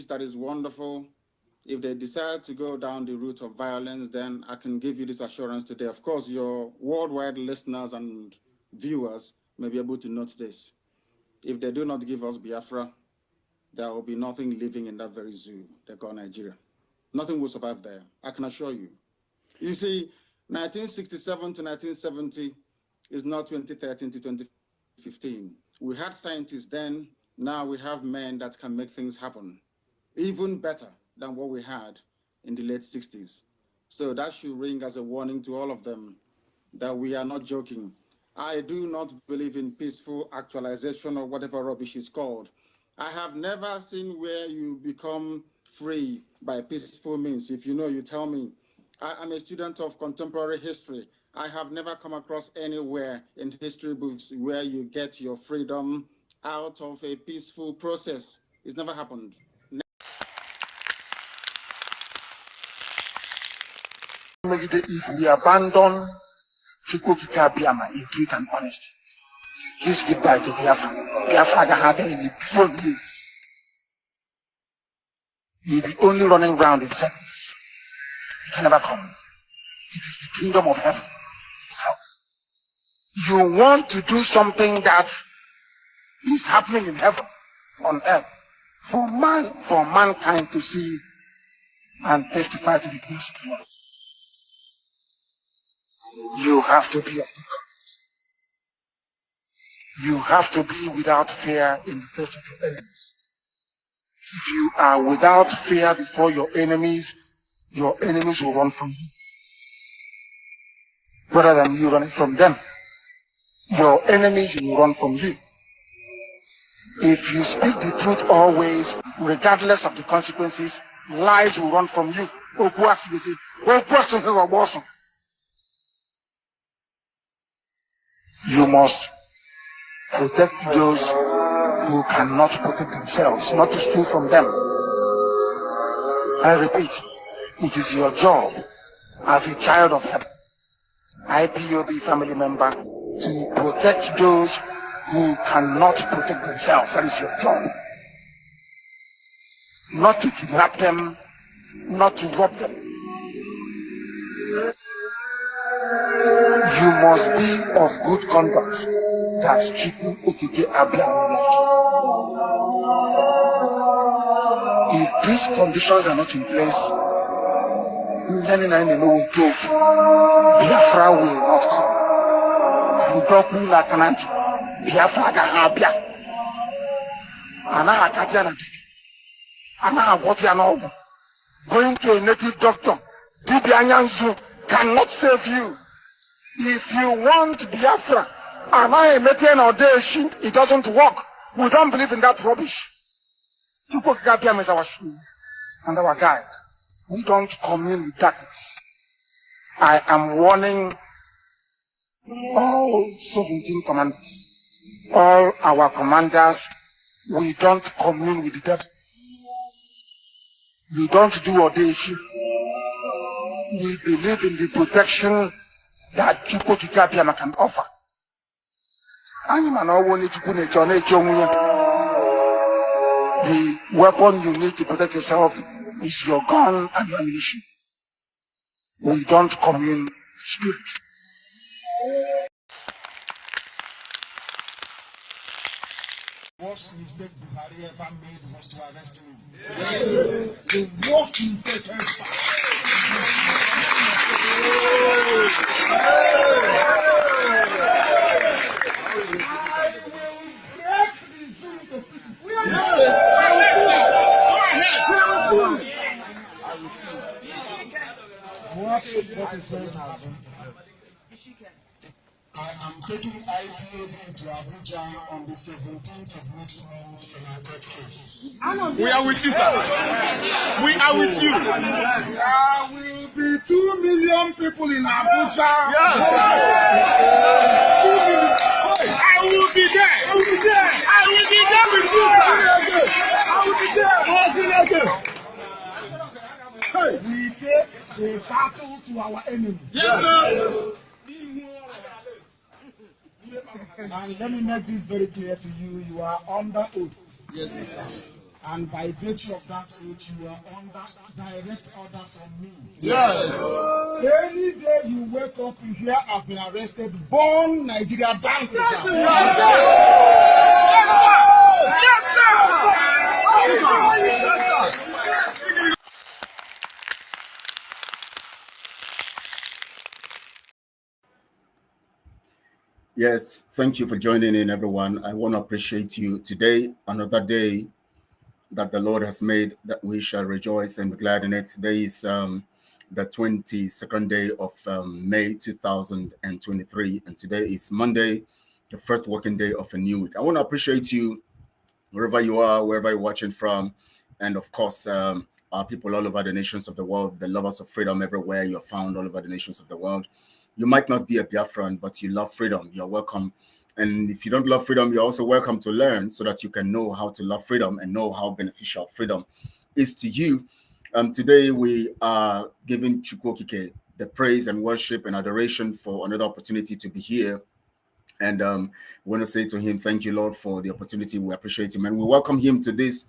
that is wonderful. If they decide to go down the route of violence, then I can give you this assurance today. Of course, your worldwide listeners and viewers may be able to note this. If they do not give us Biafra, there will be nothing living in that very zoo they call Nigeria. Nothing will survive there, I can assure you. You see, 1967 to 1970 is not 2013 to 2015. We had scientists then, now we have men that can make things happen, even better than what we had in the late 60s. So that should ring as a warning to all of them that we are not joking. I do not believe in peaceful actualization or whatever rubbish is called. I have never seen where you become free by peaceful means. If you know, you tell me. I am a student of contemporary history. I have never come across anywhere in history books where you get your freedom out of a peaceful process. It's never happened. If we abandon Chukwukika Biama in truth and honesty, kiss goodbye to Biafra. Biafra can happen in the beyond years. You'll be only running around in circles. You can never come. It is the kingdom of heaven itself. You want to do something that is happening in heaven, on earth, for mankind to see and testify to the grace of God. You have to be of the courage. You have to be without fear in the face of your enemies. If you are without fear before your enemies will run from you. Rather than you running from them, your enemies will run from you. If you speak the truth always, regardless of the consequences, lies will run from you. You must protect those who cannot protect themselves, not to steal from them. I repeat, it is your job as a child of heaven, IPOB family member, to protect those who cannot protect themselves. That is your job. Not to kidnap them, not to rob them. You must be of good conduct. That's Chiku Okike Abiam left. If these conditions are not in place, Biafra will not come. Biafra Gahabia. Going to a native doctor, Dibianyanzu cannot save you. If you want Biafra, it doesn't work. We don't believe in that rubbish. Chukwukika is our shield and our guide. We don't commune with darkness. I am warning all 17 commanders, all our commanders, we don't commune with the devil. We don't do audacious. We believe in the protection that Chukwukika can offer. The weapon you need to protect yourself is your gun and your ammunition. We don't commune with spirit. The worst mistake Buhari ever made was to arrest him. Yes. The worst mistake ever. What is going to happen? I am taking IPOB to Abuja on the 17th of next month for my court case. We are with you, sir. We are with you. There will be 2 million people in Abuja. Yes. I will be there. I will be there. I will be there with you, sir. I will be there. We take the battle to our enemies. Yes, sir. And let me make this very clear to you. You are under oath. Yes. And by virtue of that oath, you are under direct order from me. Yes. Any day you wake up, you hear I've been arrested, burn Nigeria down to the ground. Yes, sir. Yes, sir. Yes, sir. Yes, sir. Yes, thank you for joining in, everyone. I want to appreciate you today, another day that the Lord has made, that we shall rejoice and be glad in it. Today is the 22nd day of May 2023, and today is Monday, the first working day of a new week. I want to appreciate you wherever you are, wherever you're watching from, and of course, our people all over the nations of the world, the lovers of freedom everywhere you're found all over the nations of the world. You might not be a Biafran, but you love freedom. You're welcome. And if you don't love freedom, you're also welcome to learn so that you can know how to love freedom and know how beneficial freedom is to you. Today, we are giving Chukwokike the praise and worship and adoration for another opportunity to be here. And we want to say to him, thank you, Lord, for the opportunity. We appreciate him. And we welcome him to this,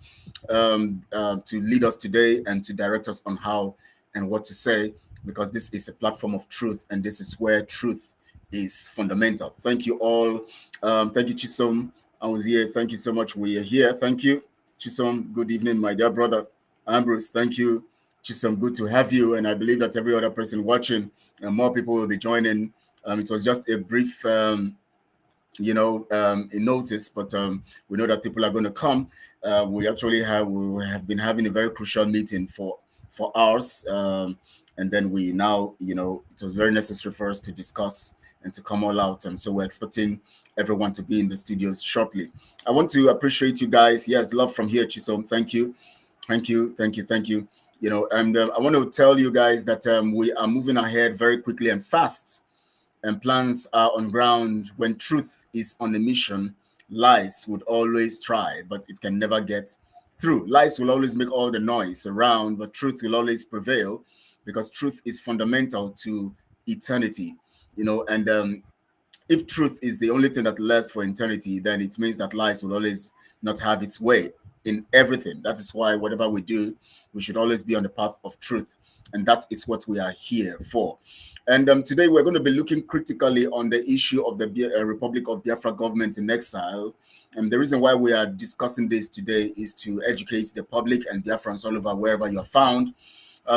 to lead us today and to direct us on how and what to say, because this is a platform of truth, and this is where truth is fundamental. Thank you all. Thank you, Chisom. I was here. Thank you so much. We are here. Thank you, Chisom. Good evening, my dear brother. Ambrose, thank you. Chisom, good to have you. And I believe that every other person watching, and more people will be joining. It was just a brief, a notice, but we know that people are going to come. We actually have been having a very crucial meeting for hours. And then we now, it was very necessary for us to discuss and to come all out. And so we're expecting everyone to be in the studios shortly. I want to appreciate you guys. Yes, love from here, Chisom. Thank you. Thank you. Thank you. Thank you. And I want to tell you guys that we are moving ahead very quickly and fast. And plans are on ground. When truth is on a mission, lies would always try, but it can never get through. Lies will always make all the noise around, but truth will always prevail, because truth is fundamental to eternity, and if truth is the only thing that lasts for eternity, then it means that lies will always not have its way in everything. That is why whatever we do, we should always be on the path of truth, and that is what we are here for. And today we're going to be looking critically on the issue of the Republic of Biafra government in exile. And the reason why we are discussing this today is to educate the public and Biafrans all over wherever you're found,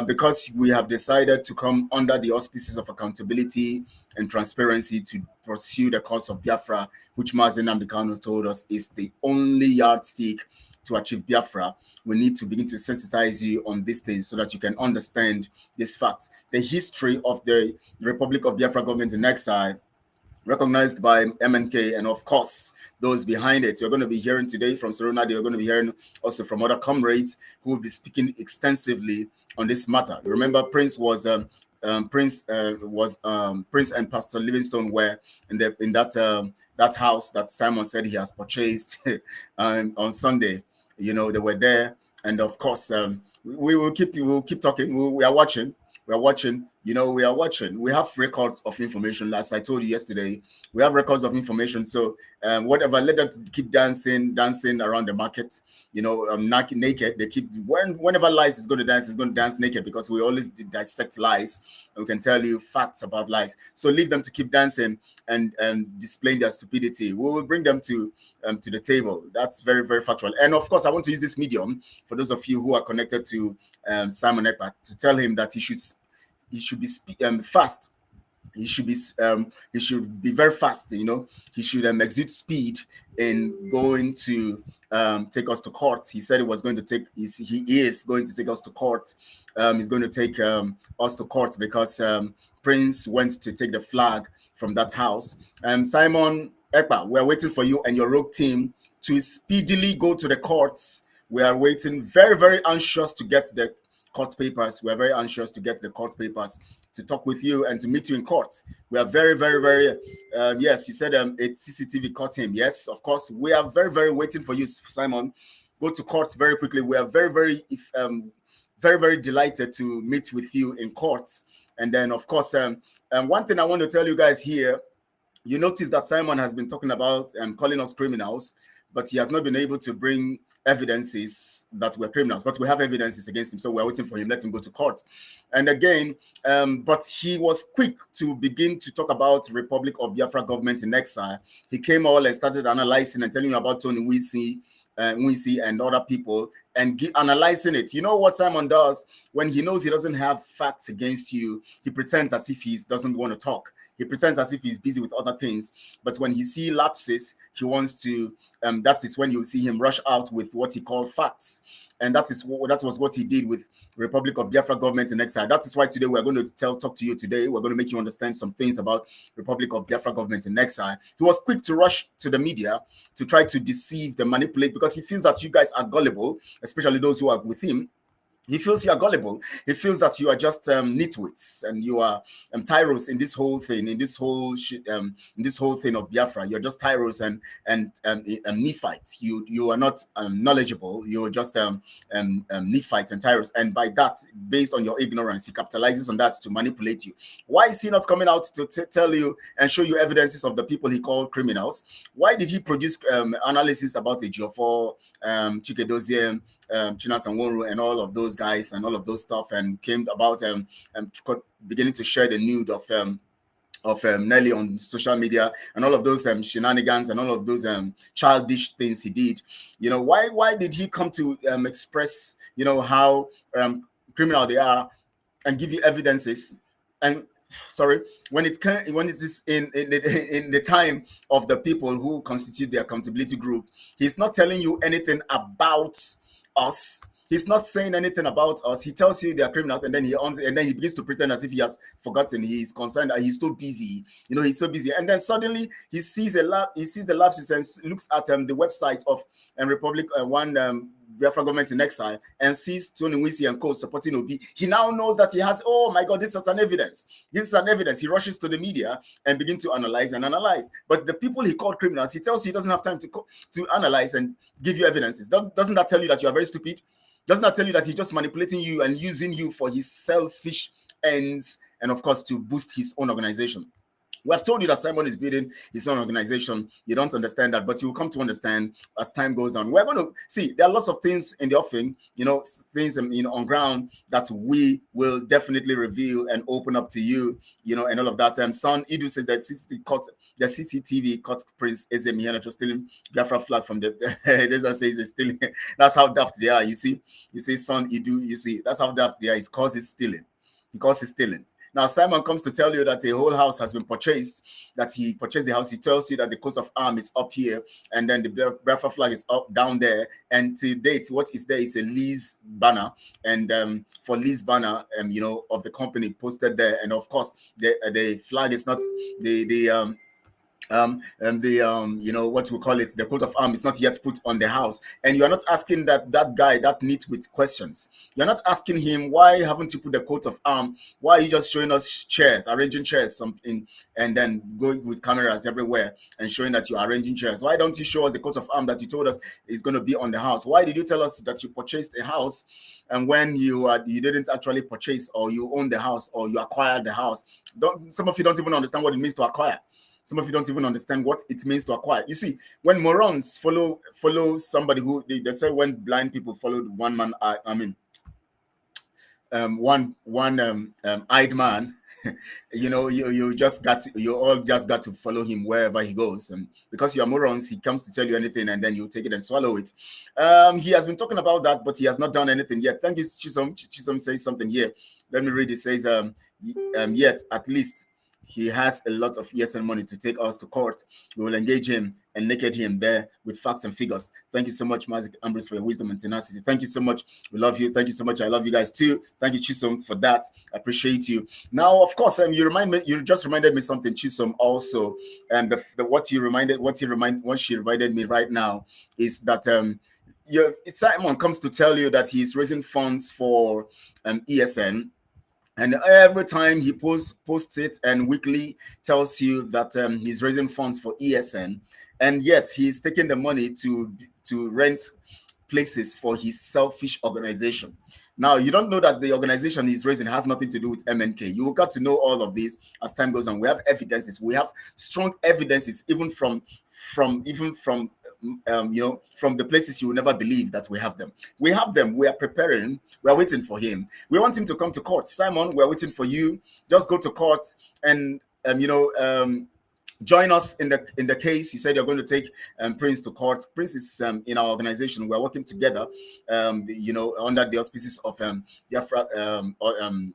because we have decided to come under the auspices of accountability and transparency to pursue the cause of Biafra, which Mazen Nnamdi told us is the only yardstick to achieve Biafra. We need to begin to sensitize you on these things so that you can understand these facts. The history of the Republic of Biafra government in exile, recognized by MNK, and of course, those behind it. You're going to be hearing today from Serona. You're going to be hearing also from other comrades who will be speaking extensively on this matter. Remember, Prince and Pastor Livingstone were in that house that Simon said he has purchased on Sunday. They were there, and of course, we'll keep talking. We are watching. We are watching. We are watching. We have records of information. As I told you yesterday, we have records of information. So whatever, let them keep dancing around the market. Naked. They keep whenever lies is going to dance naked, because we always dissect lies and we can tell you facts about lies. So leave them to keep dancing and displaying their stupidity. We will bring them to the table. That's very, very factual. And of course, I want to use this medium for those of you who are connected to Simon Ekpa to tell him that he should be fast. He should be very fast. He should exude speed in going to take us to court. He said he is going to take us to court. He's going to take us to court because Prince went to take the flag from that house. Simon Ekpa, we are waiting for you and your rogue team to speedily go to the courts. We are waiting, very, very anxious to get the court papers. We are very anxious to get the court papers to talk with you and to meet you in court. We are very, very, very, yes, you said it's CCTV caught him. Yes, of course. We are very, very waiting for you, Simon. Go to court very quickly. We are very, very, very, very delighted to meet with you in court. And then, of course, one thing I want to tell you guys here, you notice that Simon has been talking about calling us criminals, but he has not been able to bring evidences that we're criminals, but we have evidences against him, so we're waiting for him. Let him go to court. And again, but he was quick to begin to talk about Republic of Biafra government in exile. He came all and started analyzing and telling you about Tony Wisi and other people, and analyzing it. You know what Simon does when he knows he doesn't have facts against you? He pretends as if he doesn't want to talk. He pretends as if he's busy with other things. But when he sees lapses, he wants to, that is when you see him rush out with what he called facts. And that was what he did with Republic of Biafra government in exile. That is why today we're going to talk to you today. We're going to make you understand some things about Republic of Biafra government in exile. He was quick to rush to the media to try to deceive, to manipulate, because he feels that you guys are gullible, especially those who are with him. He feels you are gullible. He feels that you are just nitwits and you are tyros in this whole thing, in this whole thing of Biafra. You're just tyros and Nephites. You are not knowledgeable. You're just Nephites and tyros. And by that, based on your ignorance, he capitalizes on that to manipulate you. Why is he not coming out to tell you and show you evidences of the people he called criminals? Why did he produce analysis about Ejiofor, Chikedozie, Chinas and Wonru and all of those guys and all of those stuff, and came about beginning to share the nude of Nelly on social media and all of those shenanigans and all of those childish things he did? You know, why did he come to express, you know, how criminal they are and give you evidences? And sorry, when it is in the time of the people who constitute the accountability group, he's not telling you anything about us. He's not saying anything about us. He tells you they are criminals, and then he begins to pretend as if he has forgotten. He's concerned that he's so busy. You know, he's so busy. And then suddenly he sees the lapses and looks at the website of Republic Biafra government in exile and sees Tony Wisi and co supporting Obi. He now knows that he has, oh my God, this is an evidence. This is an evidence. He rushes to the media and begins to analyze. But the people he called criminals, he tells you he doesn't have time to analyze and give you evidences. Doesn't that tell you that you are very stupid? Doesn't that tell you that he's just manipulating you and using you for his selfish ends and, of course, to boost his own organization? We have told you that Simon is building his own organization. You don't understand that, but you will come to understand as time goes on. We're going to see there are lots of things in the offing, you know, things on ground that we will definitely reveal and open up to you, you know, and all of that. Son Idu says that the CCTV caught Prince Ezemiana just stealing Biafra flag from the. Says stealing. That's how daft they are. You see, Son Idu. You see, that's how daft they are. It's because he's stealing. Now, Simon comes to tell you that a whole house has been purchased, that he purchased the house. He tells you that the coat of arms is up here, and then the Biafra flag is up down there. And to date, what is there is a lease banner, and for lease banner, you know, of the company posted there. And of course, the flag is not you know, what we call it, the coat of arms is not yet put on the house. And you're not asking that guy, that nitwit, questions. You're not asking him, why haven't you put the coat of arms? Why are you just showing us chairs, arranging chairs, something, and then going with cameras everywhere and showing that you're arranging chairs? Why don't you show us the coat of arms that you told us is going to be on the house? Why did you tell us that you purchased a house, and when you didn't actually purchase, or you own the house, or you acquired the house? Some of you don't even understand what it means to acquire. Some of you don't even understand what it means to acquire. You see, when morons follow somebody who they say, when blind people followed one man, one eyed man, you know, you all just got to follow him wherever he goes. And because you are morons, he comes to tell you anything, and then you take it and swallow it. He has been talking about that, but he has not done anything yet. Thank you, Chisom. Chisom says something here. Let me read it. It says, yet at least he has a lot of ESN money to take us to court. We will engage him and naked him there with facts and figures. Thank you so much, Mazik Ambrose, for your wisdom and tenacity. Thank you so much. We love you. Thank you so much. I love you guys too. Thank you, Chisom, for that. I appreciate you. Now, of course, you just reminded me something, Chisom, also. And what she reminded me right now is that Simon comes to tell you that he's raising funds for ESN. And every time he posts it and weekly tells you that he's raising funds for ESN, and yet he's taking the money to rent places for his selfish organization. Now, you don't know that the organization he's raising has nothing to do with MNK. You will get to know all of this as time goes on. We have evidences. We have strong evidences, even from from the places you will never believe that we have them. We have them. We are preparing. We are waiting for him. We want him to come to court. Simon, we are waiting for you. Just go to court and join us in the case. He said you're going to take Prince to court. Prince is in our organization. We're working together, under the auspices of Biafra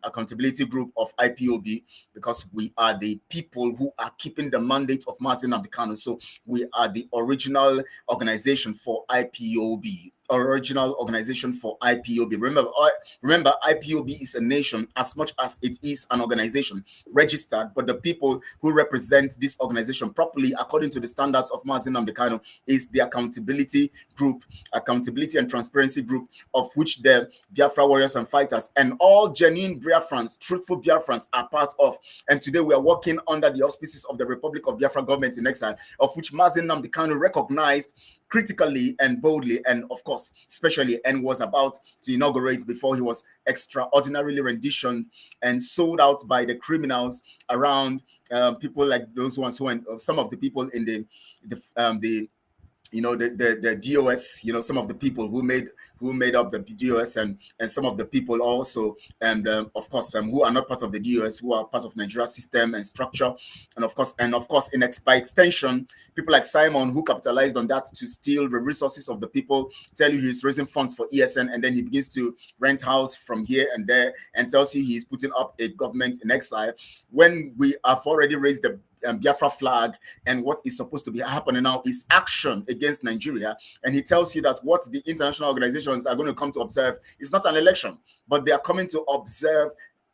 Accountability Group of IPOB, because we are the people who are keeping the mandate of Mazi Nnamdi Kanu. So we are the original organization for IPOB. Remember, IPOB is a nation as much as it is an organization registered, but the people who represent this organization properly, according to the standards of Mazi Nnamdi Kanu, is the accountability and transparency group, of which the Biafra warriors and fighters and all genuine Biafrans, truthful Biafrans, are part of. And today we are working under the auspices of the Republic of Biafra government in exile, of which Mazi Nnamdi Kanu recognized critically and boldly, and of course specially, and was about to inaugurate before he was extraordinarily renditioned and sold out by the criminals around, people like those ones who, and some of the people in the DOS, some of the people who made up the DOS, and some of the people also, and of course, who are not part of the DOS, who are part of Nigeria's system and structure, and of course, by extension, people like Simon, who capitalized on that to steal the resources of the people, tell you he's raising funds for ESN, and then he begins to rent house from here and there, and tells you he's putting up a government in exile, when we have already raised the Biafra flag, and what is supposed to be happening now is action against Nigeria. And he tells you that what the international organizations are going to come to observe is not an election, but they are coming to observe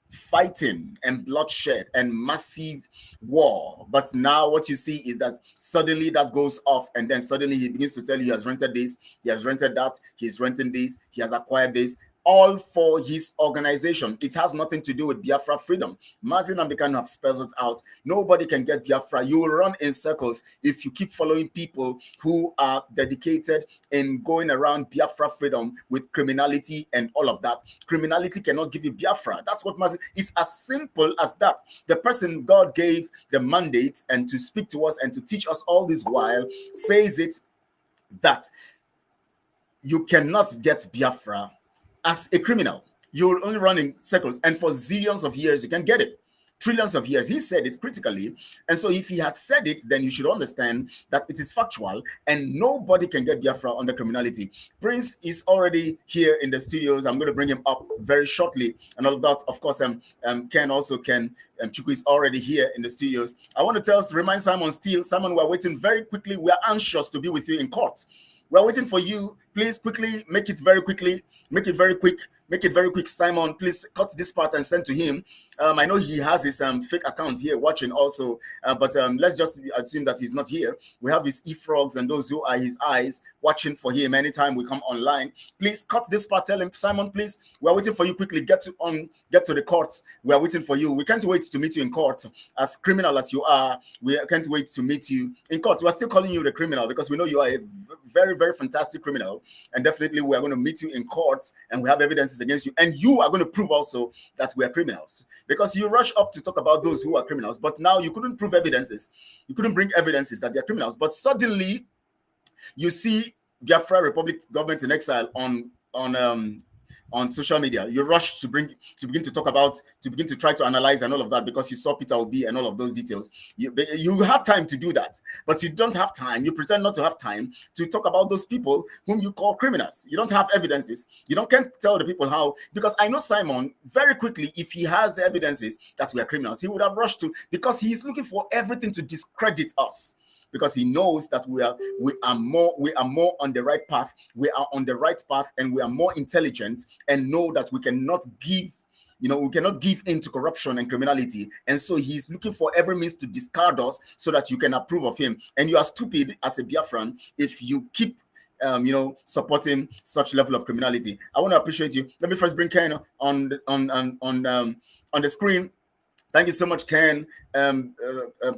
fighting and bloodshed and massive war. But now what you see is that suddenly that goes off, and then suddenly he begins to tell you he has rented this, he has rented that, he's renting this, he has acquired this, all for his organization. It has nothing to do with Biafra freedom. Mazi Nnamdi Kanu have spelled it out. Nobody can get Biafra. You will run in circles if you keep following people who are dedicated in going around Biafra freedom with criminality and all of that. Criminality cannot give you Biafra. That's what Mazi, it's as simple as that. The person God gave the mandate and to speak to us and to teach us all this while says it, that you cannot get Biafra as a criminal. You'll only run in circles, and for zillions of years you can get it. Trillions of years. He said it critically, and so if he has said it, then you should understand that it is factual, and nobody can get Biafra under criminality. Prince is already here in the studios. I'm going to bring him up very shortly, and all of that. Of course, Ken Chukwu is already here in the studios. I want to remind Simon Steele, Simon, we're waiting very quickly. We are anxious to be with you in court. We're waiting for you. Please quickly make it very quickly. Make it very quick. Make it very quick. Simon, please cut this part and send to him. I know he has his fake account here watching also, but let's just assume that he's not here. We have his e-frogs and those who are his eyes watching for him anytime we come online. Please cut this part. Tell him, Simon, please, we're waiting for you. Quickly get to the courts. We're waiting for you. We can't wait to meet you in court. As criminal as you are, we can't wait to meet you in court. We're still calling you the criminal because we know you are a very, very fantastic criminal, and definitely we are going to meet you in court, and we have evidences against you, and you are going to prove also that we are criminals, because you rush up to talk about those who are criminals, but now you couldn't prove evidences. You couldn't bring evidences that they are criminals, but suddenly you see Biafra Republic government in exile on social media. You rush to begin to try to analyze and all of that because you saw Peter Obi and all of those details. You have time to do that, but you don't have time. You pretend not to have time to talk about those people whom you call criminals. You don't have evidences. Can't tell the people how, because I know Simon very quickly, if he has evidences that we are criminals, he would have rushed to, because he's looking for everything to discredit us. Because he knows that we are more on the right path. We are on the right path, and we are more intelligent, and know that we cannot give in to corruption and criminality. And so he's looking for every means to discard us so that you can approve of him. And you are stupid as a Biafran if you keep supporting such level of criminality. I want to appreciate you. Let me first bring Ken on the screen. Thank you so much, Ken.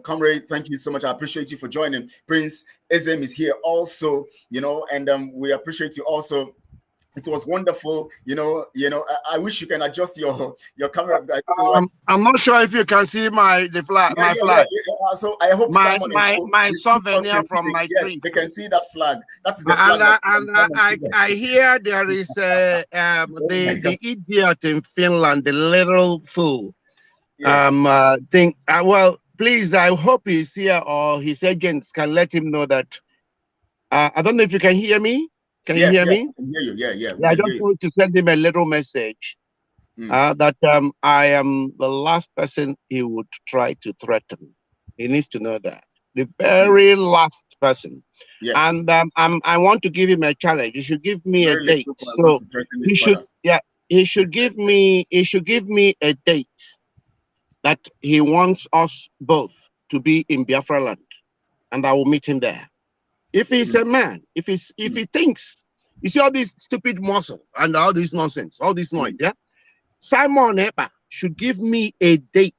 Comrade, thank you so much. I appreciate you for joining. Prince Ezem is here also, and we appreciate you also. It was wonderful. I wish you can adjust your camera. I'm not sure if you can see my flag. So I hope my Simon souvenir from my yes, tree. they can see that flag. That's the flag. And I hear there is the idiot in Finland, the little fool. Yeah. Well, please, I hope he's here or his agents can let him know that. I don't know if you can hear me. Can you hear me? I can hear you. Yeah. I just want to send him a little message that I am the last person he would try to threaten. He needs to know that. The very last person. Yes. And I want to give him a challenge. He should give me a date. So he should give me a date that he wants us both to be in Biafra land, and I will meet him there. If he's a man, if he thinks, you see all this stupid muscle and all this nonsense, all this noise, yeah? Simon Epa should give me a date,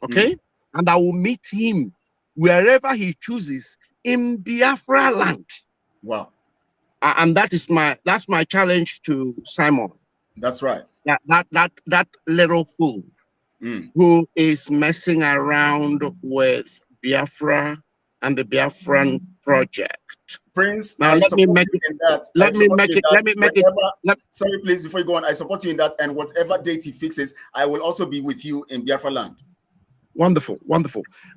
okay? And I will meet him wherever he chooses in Biafra land. Wow. And that's my challenge to Simon. That's right. That little fool who is messing around with Biafra and the Biafran project. Prince, now let me make it. Sorry, please, before you go on, I support you in that, and whatever date he fixes, I will also be with you in Biafra land. Wonderful.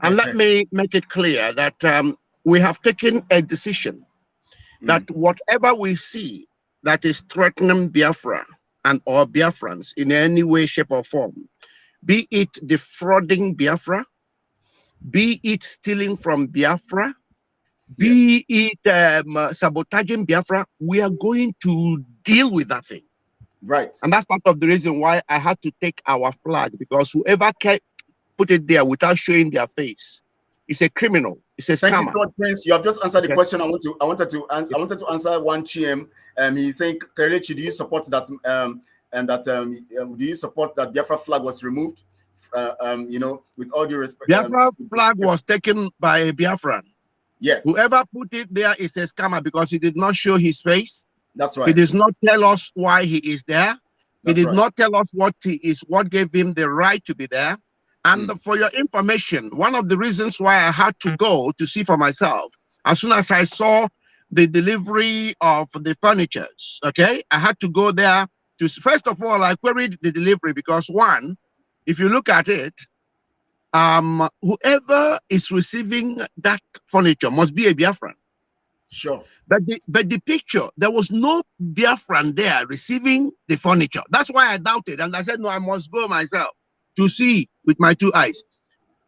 And let me make it clear that we have taken a decision that whatever we see that is threatening Biafra and or Biafrans in any way, shape, or form, be it defrauding Biafra, be it stealing from Biafra, be it sabotaging Biafra, we are going to deal with that thing. Right. And that's part of the reason why I had to take our flag, because whoever put it there without showing their face is a criminal. It's a scammer. Thank you so much, Prince. You have just answered the question I wanted to answer. I wanted to answer one Chiem. He's saying, Kelechi, do you support that? Do you support that Biafra flag was removed? With all due respect, Biafra flag was taken by a Biafran. Yes. Whoever put it there is a scammer because he did not show his face. That's right. He does not tell us why he is there. He did not tell us what he is, what gave him the right to be there. And for your information, one of the reasons why I had to go to see for myself, as soon as I saw the delivery of the furniture, okay, I had to go there to, first of all, I queried the delivery because one, if you look at it, whoever is receiving that furniture must be a Biafran. Sure. But the picture, there was no Biafran there receiving the furniture. That's why I doubted. And I said, no, I must go myself to see with my two eyes.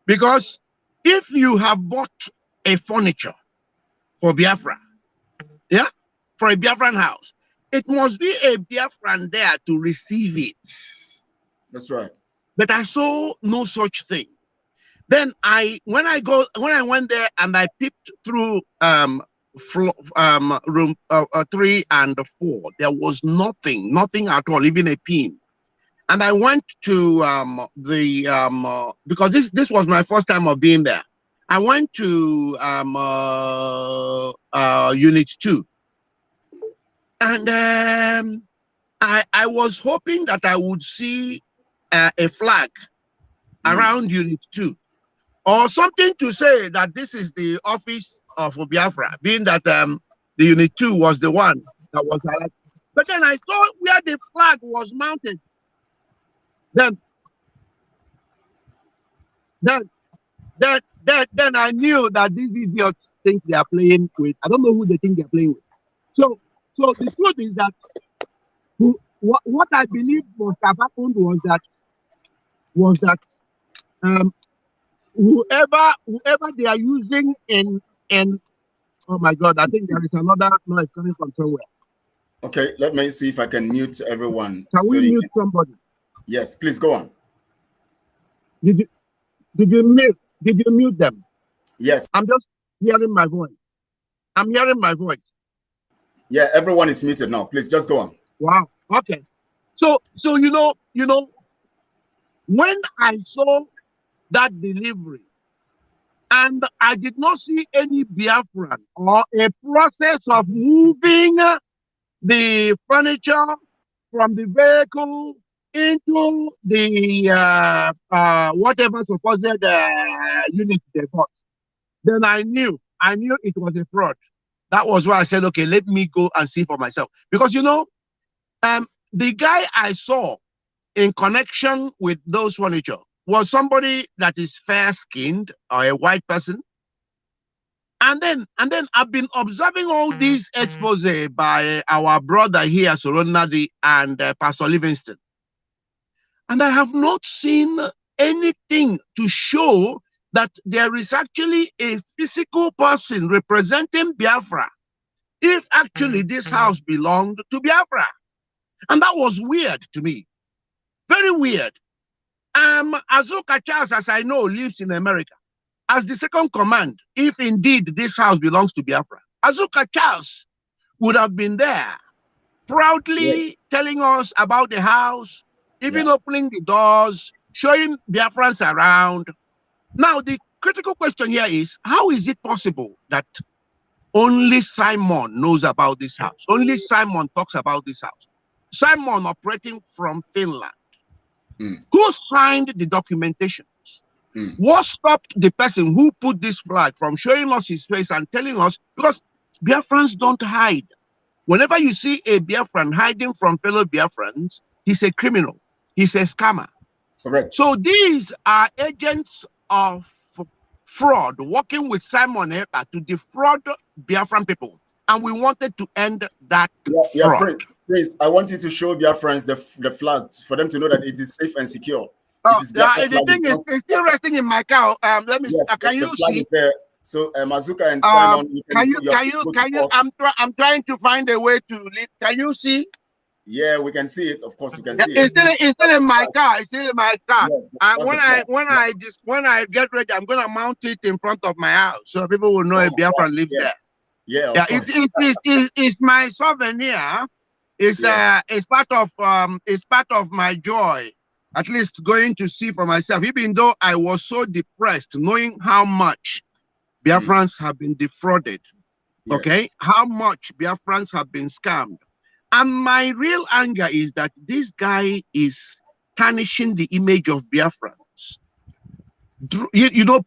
Because if you have bought a furniture for Biafra, yeah, for a Biafran house, it must be a Biafran there to receive it. That's right. But I saw no such thing. Then when I went there and I peeped through room 3 and 4, there was nothing at all, even a pin. And I went to because this was my first time of being there. I went to Unit 2, and I was hoping that I would see a flag around Unit 2, or something to say that this is the office of Biafra, being that the Unit 2 was the one that was highlighted. But then I saw where the flag was mounted. Then I knew that these idiots think they are playing with. I don't know who they think they're playing with. So the truth is that what I believe must have happened was that whoever they are using in oh my God, I think there is another noise coming from somewhere. Okay, let me see if I can mute everyone. Can we mute somebody? Yes, please go on. Did you mute them? Yes. I'm just hearing my voice. I'm hearing my voice. Yeah, everyone is muted now. Please just go on. Wow. Okay. So you know, when I saw that delivery and I did not see any Biafran or a process of moving the furniture from the vehicle into the whatever supposed unit they bought. Then I knew it was a fraud. That was why I said, okay, let me go and see for myself. Because the guy I saw in connection with those furniture was somebody that is fair-skinned or a white person. And then I've been observing all these expose by our brother here, Soronadi, and Pastor Livingston. And I have not seen anything to show that there is actually a physical person representing Biafra, if actually this house belonged to Biafra. And that was weird to me. Very weird. Azuka Charles, as I know, lives in America. As the second command, if indeed this house belongs to Biafra, Azuka Charles would have been there, proudly telling us about the house, even opening the doors, showing Biafrans around. Now, the critical question here is, how is it possible that only Simon knows about this house? Only Simon talks about this house. Simon operating from Finland. Who signed the documentations? What stopped the person who put this flag from showing us his face and telling us? Because Biafrans don't hide. Whenever you see a Biafran hiding from fellow Biafrans, he's a criminal. He's a scammer. Correct. So these are agents of fraud working with Simon Ekpa to defraud Biafran people. And we wanted to end that fraud. Prince, I want you to show Biafrans the flag for them to know that it is safe and secure. The thing is, it's still resting in my car. Let me. Yes, can you see? Is there. So Azuka and Simon, can you? I'm trying to find a way to leave. Can you see? Yeah, we can see it. Of course, we can see it. It's still in my car. It's still in my car. Yes, when I get ready, I'm gonna mount it in front of my house so people will know a Biafran live there. Yeah, it's my souvenir. It's part of my joy. At least going to see for myself, even though I was so depressed, knowing how much Biafrans have been defrauded, okay? How much Biafrans have been scammed. And my real anger is that this guy is tarnishing the image of Biafrans.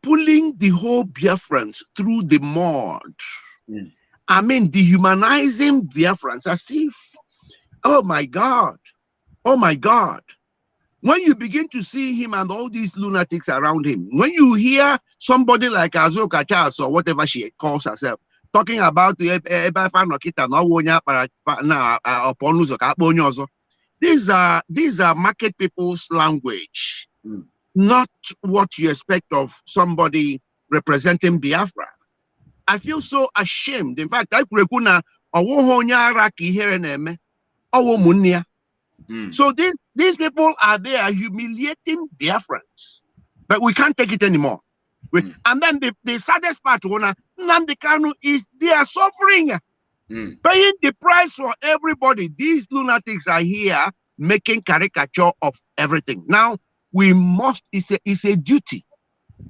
Pulling the whole Biafrans through the mud. I mean, dehumanizing Biafrans as if, oh my God. When you begin to see him and all these lunatics around him, when you hear somebody like Azuka Charles or whatever she calls herself, talking about these are market people's language, not what you expect of somebody representing Biafra. I feel so ashamed. In fact, so these people are there humiliating Biafrans, but we can't take it anymore. And then the saddest part, Nnamdi Kanu, is they are suffering, paying the price for everybody. These lunatics are here making caricature of everything. Now we must. It's a duty.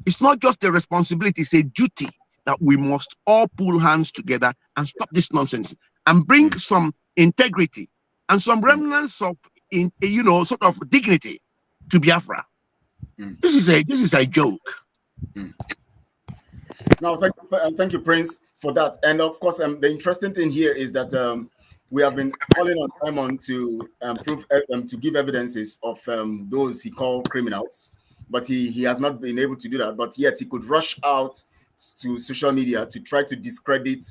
It's not just a responsibility. It's a duty that we must all pull hands together and stop this nonsense and bring some integrity and some remnants of, sort of dignity to Biafra. This is a joke. Now, thank you, Prince, for that. And of course, the interesting thing here is that we have been calling on Simon to to give evidences of those he called criminals, but he has not been able to do that. But yet he could rush out to social media to try to discredit,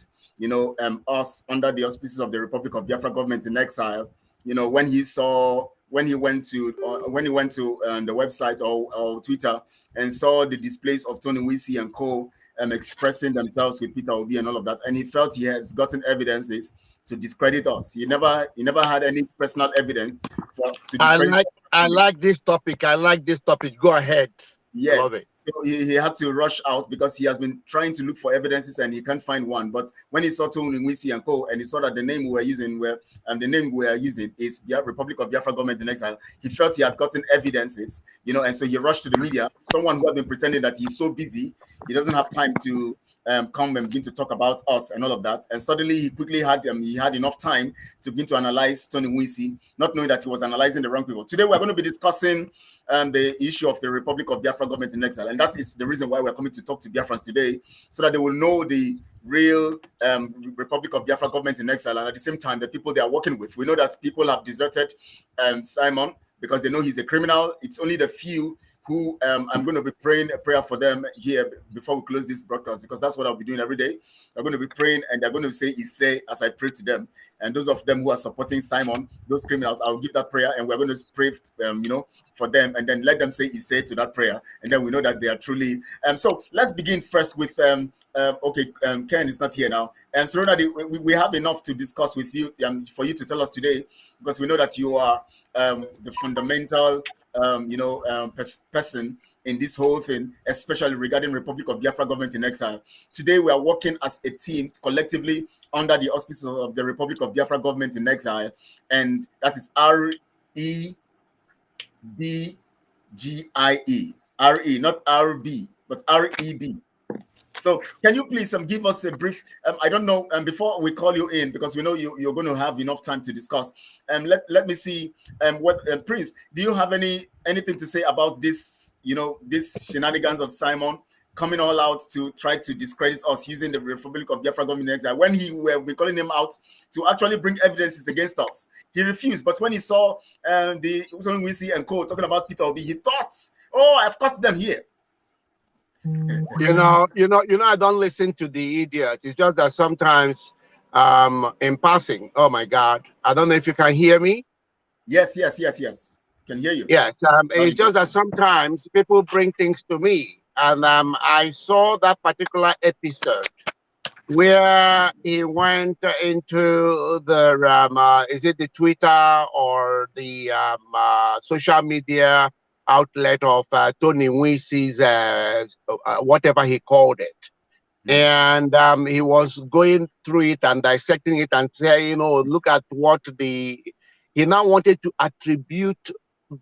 us under the auspices of the Republic of Biafra government in exile. When he went to the website or Twitter and saw the displays of Tony Wisi and co expressing themselves with Peter Obi and all of that, and he felt he has gotten evidences to discredit us. He never had any personal evidence to discredit. I like this topic. Go ahead. Yes. Love it. So he had to rush out because he has been trying to look for evidences and he can't find one. But when he saw Tony Wisi and co, and he saw that the name we are using is the Republic of Biafra government in exile, he felt he had gotten evidences, and so he rushed to the media. Someone who had been pretending that he's so busy, he doesn't have time to come and begin to talk about us and all of that. And suddenly he quickly had enough time to begin to analyze Tony Nwisi, not knowing that he was analyzing the wrong people. Today we're going to be discussing the issue of the Republic of Biafra government in exile, and that is the reason why we're coming to talk to Biafrans today, so that they will know the real Republic of Biafra government in exile, and at the same time the people they are working with. We know that people have deserted Simon because they know he's a criminal. It's only the few who I'm going to be praying a prayer for them here before we close this broadcast, because that's what I'll be doing every day. I'm going to be praying, and they're going to say "Ise" as I pray to them. And those of them who are supporting Simon, those criminals, I'll give that prayer, and we're going to pray, for them, and then let them say "Ise" to that prayer, and then we know that they are truly. So let's begin first with Ken is not here now, and Serena, we have enough to discuss with you for you to tell us today, because we know that you are the fundamental person in this whole thing, especially regarding Republic of Biafra government in exile. Today we are working as a team collectively under the auspices of the Republic of Biafra government in exile, and that is REBGIE. RE, not RB, but REB. So can you please give us a brief, I don't know, before we call you in, because we know you're going to have enough time to discuss. Let me see, Prince, do you have anything to say about this, this shenanigans of Simon coming all out to try to discredit us using the Republic of Biafra government in exile, when we've been calling him out to actually bring evidences against us? He refused, but when he saw the Nwisi and co talking about Peter Obi, he thought, oh, I've caught them here. I don't listen to the idiot. It's just that sometimes in passing, oh my God, I don't know if you can hear me. Yes. Can hear you. Yes, it's just that sometimes people bring things to me, and I saw that particular episode where he went into the is it the Twitter or the social media outlet of Tony Nwisi's whatever he called it, and he was going through it and dissecting it and saying, look at what he now wanted to attribute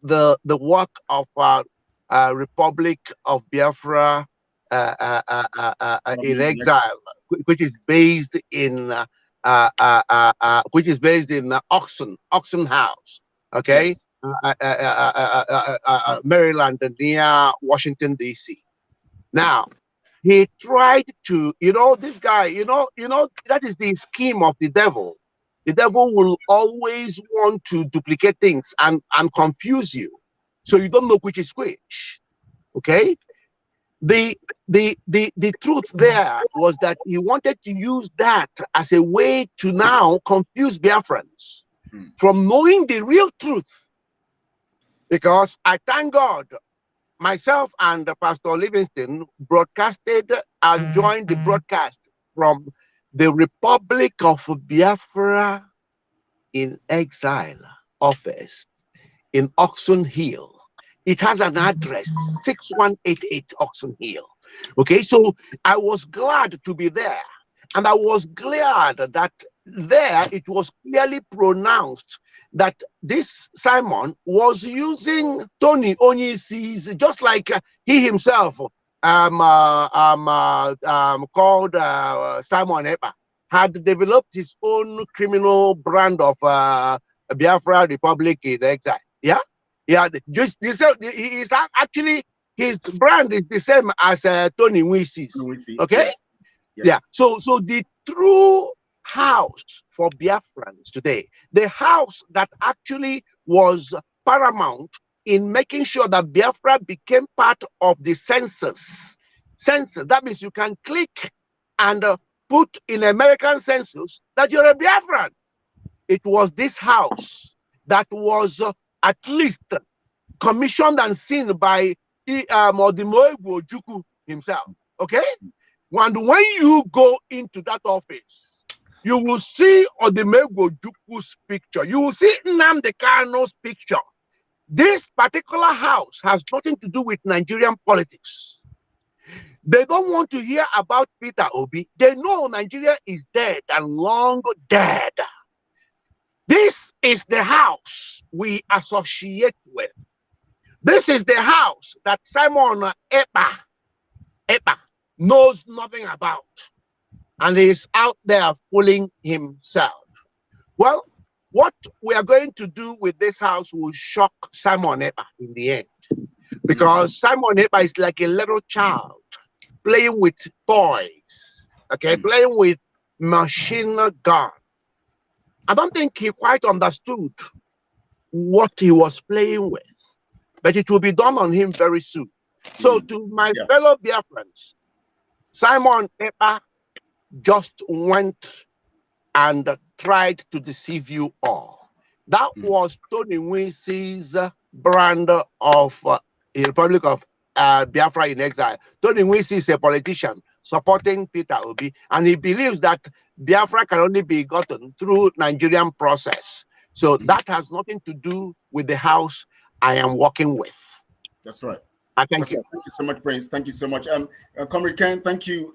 the work of Republic of Biafra in exile, which is based in Oxon House, okay. Yes. Maryland near Washington DC. Now he tried to, this guy, that is the scheme of the devil. The devil will always want to duplicate things and confuse you, so you don't know which is which. Okay. The truth there was that he wanted to use that as a way to now confuse Biafrans from knowing the real truth. Because I thank God, myself and Pastor Livingston broadcasted and joined the broadcast from the Republic of Biafra in Exile office in Oxon Hill. It has an address, 6188 Oxon Hill. Okay, so I was glad to be there. And I was glad that there it was clearly pronounced that this Simon was using Tony Nwisi's, just like he himself called Simon Epa, had developed his own criminal brand of Biafra Republic in exile. Yeah, just he is actually, his brand is the same as Tony Nwisi's. Okay, yes. Yes. Yeah. So the true house for Biafrans today, the house that actually was paramount in making sure that Biafra became part of the census. That means you can click and put in American census that you're a Biafran. It was this house that was at least commissioned and seen by Odimoegwu Ojukwu himself. Okay? And when you go into that office, you will see Odimoegwu Ojukwu's picture. You will see Nnamdi Kanu's picture. This particular house has nothing to do with Nigerian politics. They don't want to hear about Peter Obi. They know Nigeria is dead and long dead. This is the house we associate with. This is the house that Simon Epa knows nothing about, and he's out there fooling himself. Well, what we are going to do with this house will shock Simon Ekpa in the end, because Simon Ekpa is like a little child playing with toys, okay, playing with machine gun. I don't think he quite understood what he was playing with, but it will be done on him very soon. So to my fellow Biafrans, Simon Ekpa just went and tried to deceive you all. That was Tony Nwisi's brand of a Republic of Biafra in exile. Tony Nwisi is a politician supporting Peter Obi, and he believes that Biafra can only be gotten through Nigerian process. So that has nothing to do with the house I am working with. That's right. Thank you. Thank you so much, Prince. Thank you so much. Comrade Ken, thank you.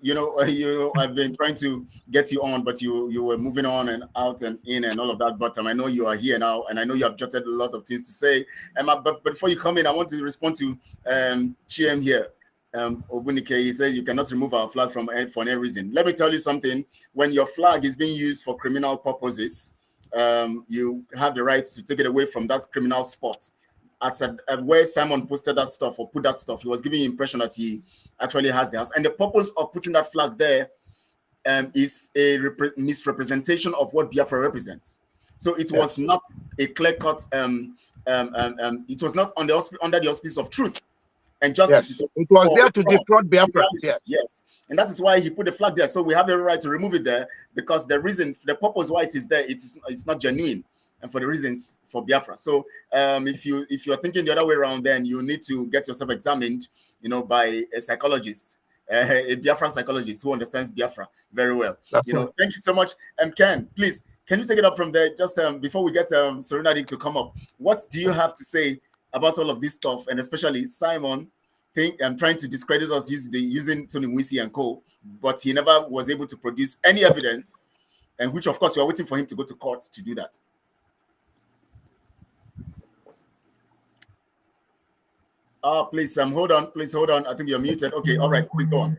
I've been trying to get you on, but you were moving on and out and in and all of that. But I know you are here now, and I know you have jotted a lot of things to say. But before you come in, I want to respond to Chiem here. Obunike, he says you cannot remove our flag for any reason. Let me tell you something. When your flag is being used for criminal purposes, you have the right to take it away from that criminal spot. At where Simon posted that stuff or put that stuff, he was giving the impression that he actually has the house. And the purpose of putting that flag there is a misrepresentation of what Biafra represents. So it was not a clear-cut, it was not under the auspice of truth and justice. Yes. It was there to defraud Biafra. Yes. And that is why he put the flag there. So we have every right to remove it there, because the purpose why it is there, it's not genuine. And for the reasons for Biafra. So if you're thinking the other way around, then you need to get yourself examined, by a psychologist, a Biafra psychologist who understands Biafra very well. Thank you so much. Ken, please, can you take it up from there? Just before we get Serenity to come up, what do you have to say about all of this stuff, and especially Simon trying to discredit us using Tony Nwisi and co, but he never was able to produce any evidence, and which of course we are waiting for him to go to court to do that. Please, hold on. I think you're muted. Okay, all right, please go on.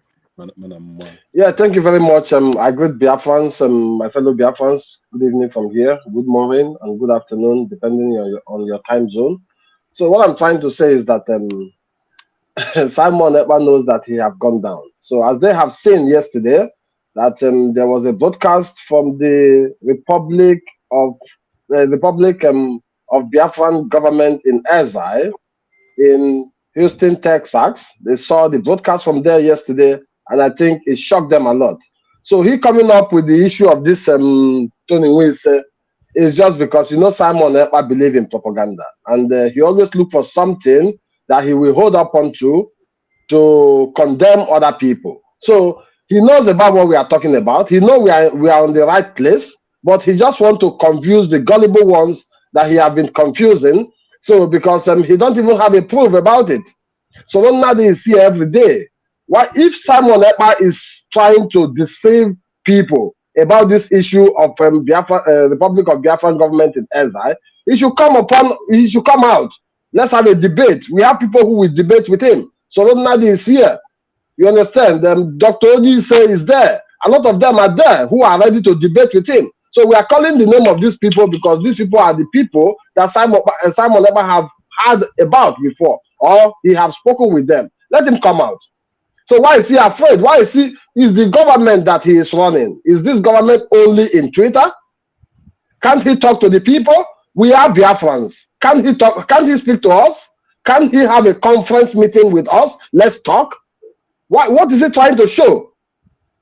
Yeah, thank you very much. I greet Biafrans, my fellow Biafrans. Good evening from here, good morning, and good afternoon, depending on your time zone. So what I'm trying to say is that Simon Ekpa knows that he have gone down. So as they have seen yesterday, that there was a broadcast from the Republic of Biafran government in Exile in Houston, Texas. They saw the broadcast from there yesterday, and I think it shocked them a lot. So he coming up with the issue of this Tony Nwisi is just because Simon Ekpa believe in propaganda, and he always look for something that he will hold up onto to condemn other people. So he knows about what we are talking about. He knows we are on the right place, but he just want to confuse the gullible ones that he have been confusing. So because he don't even have a proof about it. So now they see every day. Why, if Simon Ekpa is trying to deceive people about this issue of Republic of Biafran government in Exile, he should come out. Let's have a debate. We have people who will debate with him. So Nadi is here. You understand? Dr. Oji is there. A lot of them are there who are ready to debate with him. So we are calling the name of these people because these people are the people that Simon Ekpa have heard about before, or he have spoken with them. Let him come out. So why is he afraid? Why is the government that he is running? Is this government only in Twitter? Can't he talk to the people? We are Biafrans. Can't he talk? Can't he speak to us? Can't he have a conference meeting with us? Let's talk. What is he trying to show?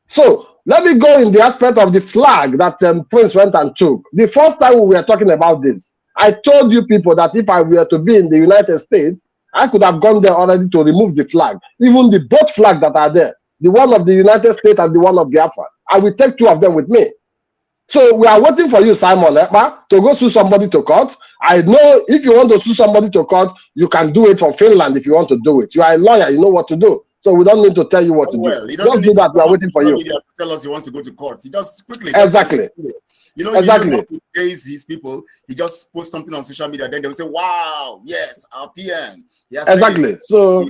So let me go in the aspect of the flag that Prince went and took. The first time we were talking about this, I told you people that if I were to be in the United States, I could have gone there already to remove the flag. Even the both flags that are there, the one of the United States and the one of Biafra. I will take two of them with me. So we are waiting for you, Simon Ekpa, to go sue somebody to court. I know if you want to sue somebody to court, you can do it from Finland if you want to do it. You are a lawyer, you know what to do. So we don't need to tell you what to do. Just do that. We are waiting for you. Tell us he wants to go to court. He just quickly. Exactly. Exactly. He days his people. He just posts something on social media. Then they will say, "Wow, yes, our PM." Exactly. So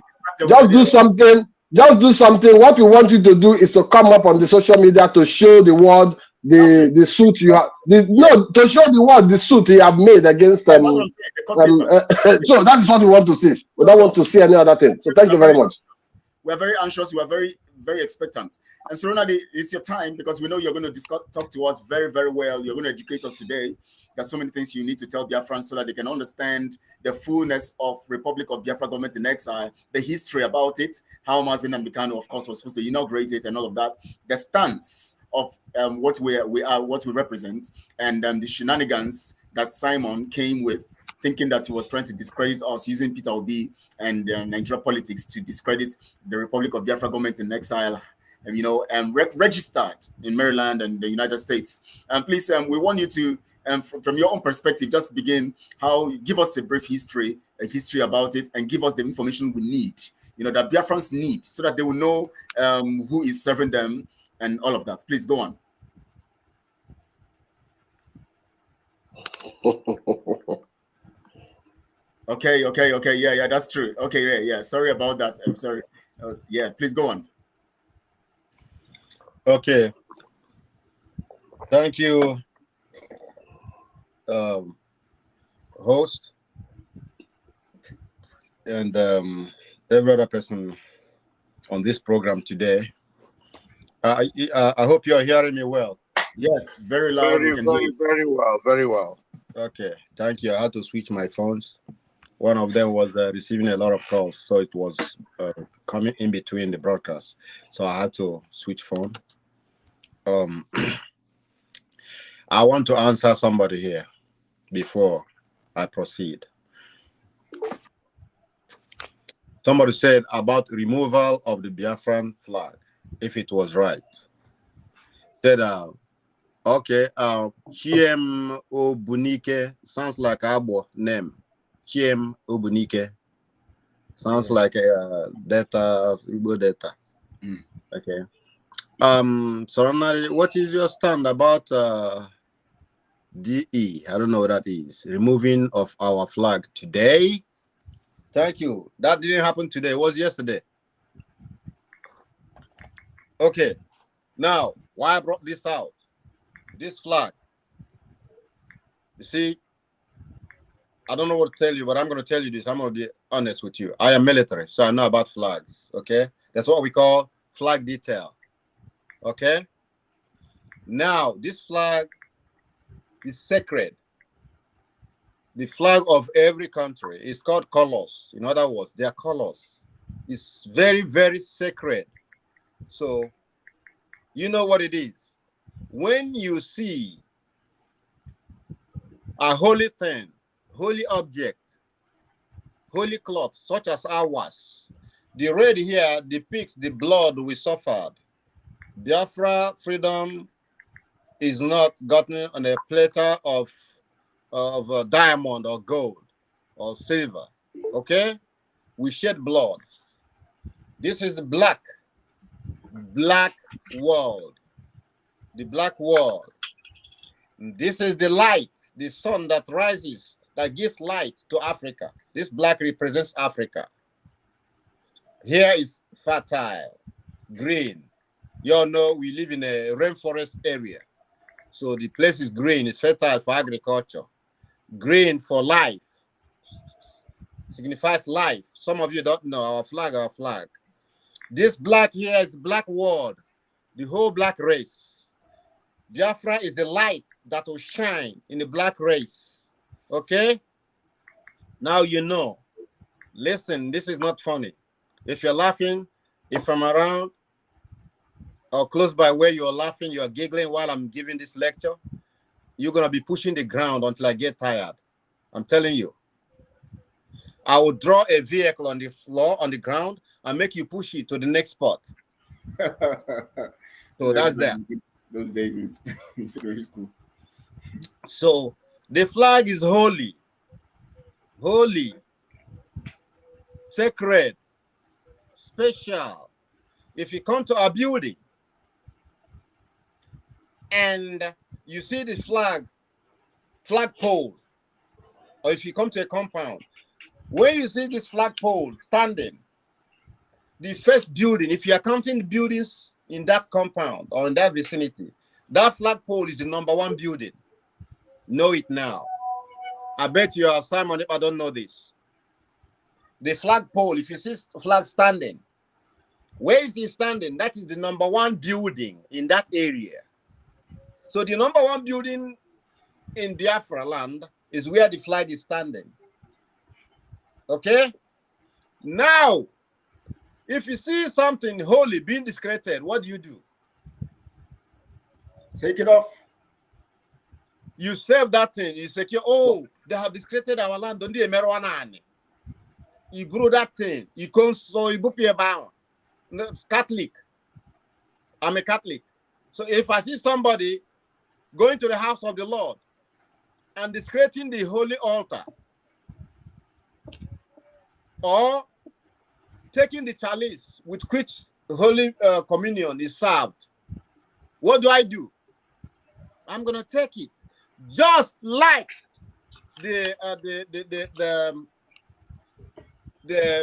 just do something. Just do something. What we want you to do is to come up on the social media to show the world the suit you have. No, to show the world the suit you have made against Yeah, that's what I'm saying. The court papers. so that's what we want to see. We don't want to see any other thing. So thank you very much. We're very anxious. We're very, very expectant. And so, Ronald, it's your time because we know you're going to talk to us very, very well. You're going to educate us today. There's so many things you need to tell Biafrans so that they can understand the fullness of Republic of Biafra government in exile, the history about it, how Mazen Mbikano, of course, was supposed to inaugurate it and all of that, the stance of what we are, what we represent, and the shenanigans that Simon came with, thinking that he was trying to discredit us using Peter Obi and Nigeria politics to discredit the Republic of Biafra government in exile, and registered in Maryland and the United States. And please, we want you to, from your own perspective, just begin give us a brief history about it, and give us the information we need, that Biafrans need, so that they will know who is serving them and all of that. Please go on. Okay. Yeah, that's true. Okay, yeah. Sorry about that. I'm sorry. Yeah, please go on. Okay. Thank you, host, and every other person on this program today. I hope you are hearing me well. Yes, very loud. Very well. Okay, thank you. I had to switch my phones. One of them was receiving a lot of calls, so it was coming in between the broadcast. So I had to switch phone. I want to answer somebody here before I proceed. Somebody said about removal of the Biafran flag, if it was right. Said, okay, Chiem Obunike sounds like Abo name. Chiem Obunike sounds like a data, Igbo data. Okay. Soranari, what is your stand about DE? I don't know what that is. Removing of our flag today. Thank you. That didn't happen today. It was yesterday. Okay. Now, why I brought this out? This flag. You see, I don't know what to tell you, but I'm going to tell you this. I'm going to be honest with you. I am military, so I know about flags. Okay. That's what we call flag detail. Okay. Now, this flag is sacred. The flag of every country is called colors. In other words, they are colors. It's very, very sacred. So, you know what it is. When you see a holy thing, holy object, holy cloth, such as ours, the red here depicts the blood we suffered. Biafra freedom is not gotten on a platter of diamond or gold or silver. Okay, we shed blood. This is black world, the black world. This is the light, the sun that rises, that gives light to Africa. This black represents Africa. Here is fertile, green. You all know we live in a rainforest area, so the place is green. It's fertile for agriculture. Green for life, signifies life. Some of you don't know our flag. This black here is black world, the whole black race. Biafra is the light that will shine in the black race. Okay? Now you know. Listen, this is not funny. If you're laughing, if I'm around or close by where you're laughing, you're giggling while I'm giving this lecture, you're going to be pushing the ground until I get tired. I'm telling you. I will draw a vehicle on the floor, on the ground, and make you push it to the next spot. So that's that. Those days is secondary school. So the flag is holy, sacred, special. If you come to our building and you see the flagpole, or if you come to a compound, when you see this flagpole standing, the first building, if you are counting the buildings in that compound or in that vicinity, that flagpole is the #1 building. Know it now. I bet you have Simon if I don't know this. The flagpole, if you see flag standing, where is the standing? That is the #1 building in that area. So the #1 building in Biafra land is where the flag is standing. Okay? Now, if you see something holy being discredited, what do? Take it off. You save that thing. You secure, oh, they have discredited our land. Don't they? You grow that thing. You come so you book your bound. Catholic. I'm a Catholic. So if I see somebody going to the house of the Lord and discrediting the holy altar, or taking the chalice with which the Holy Communion is served, what do? I'm gonna take it, just like the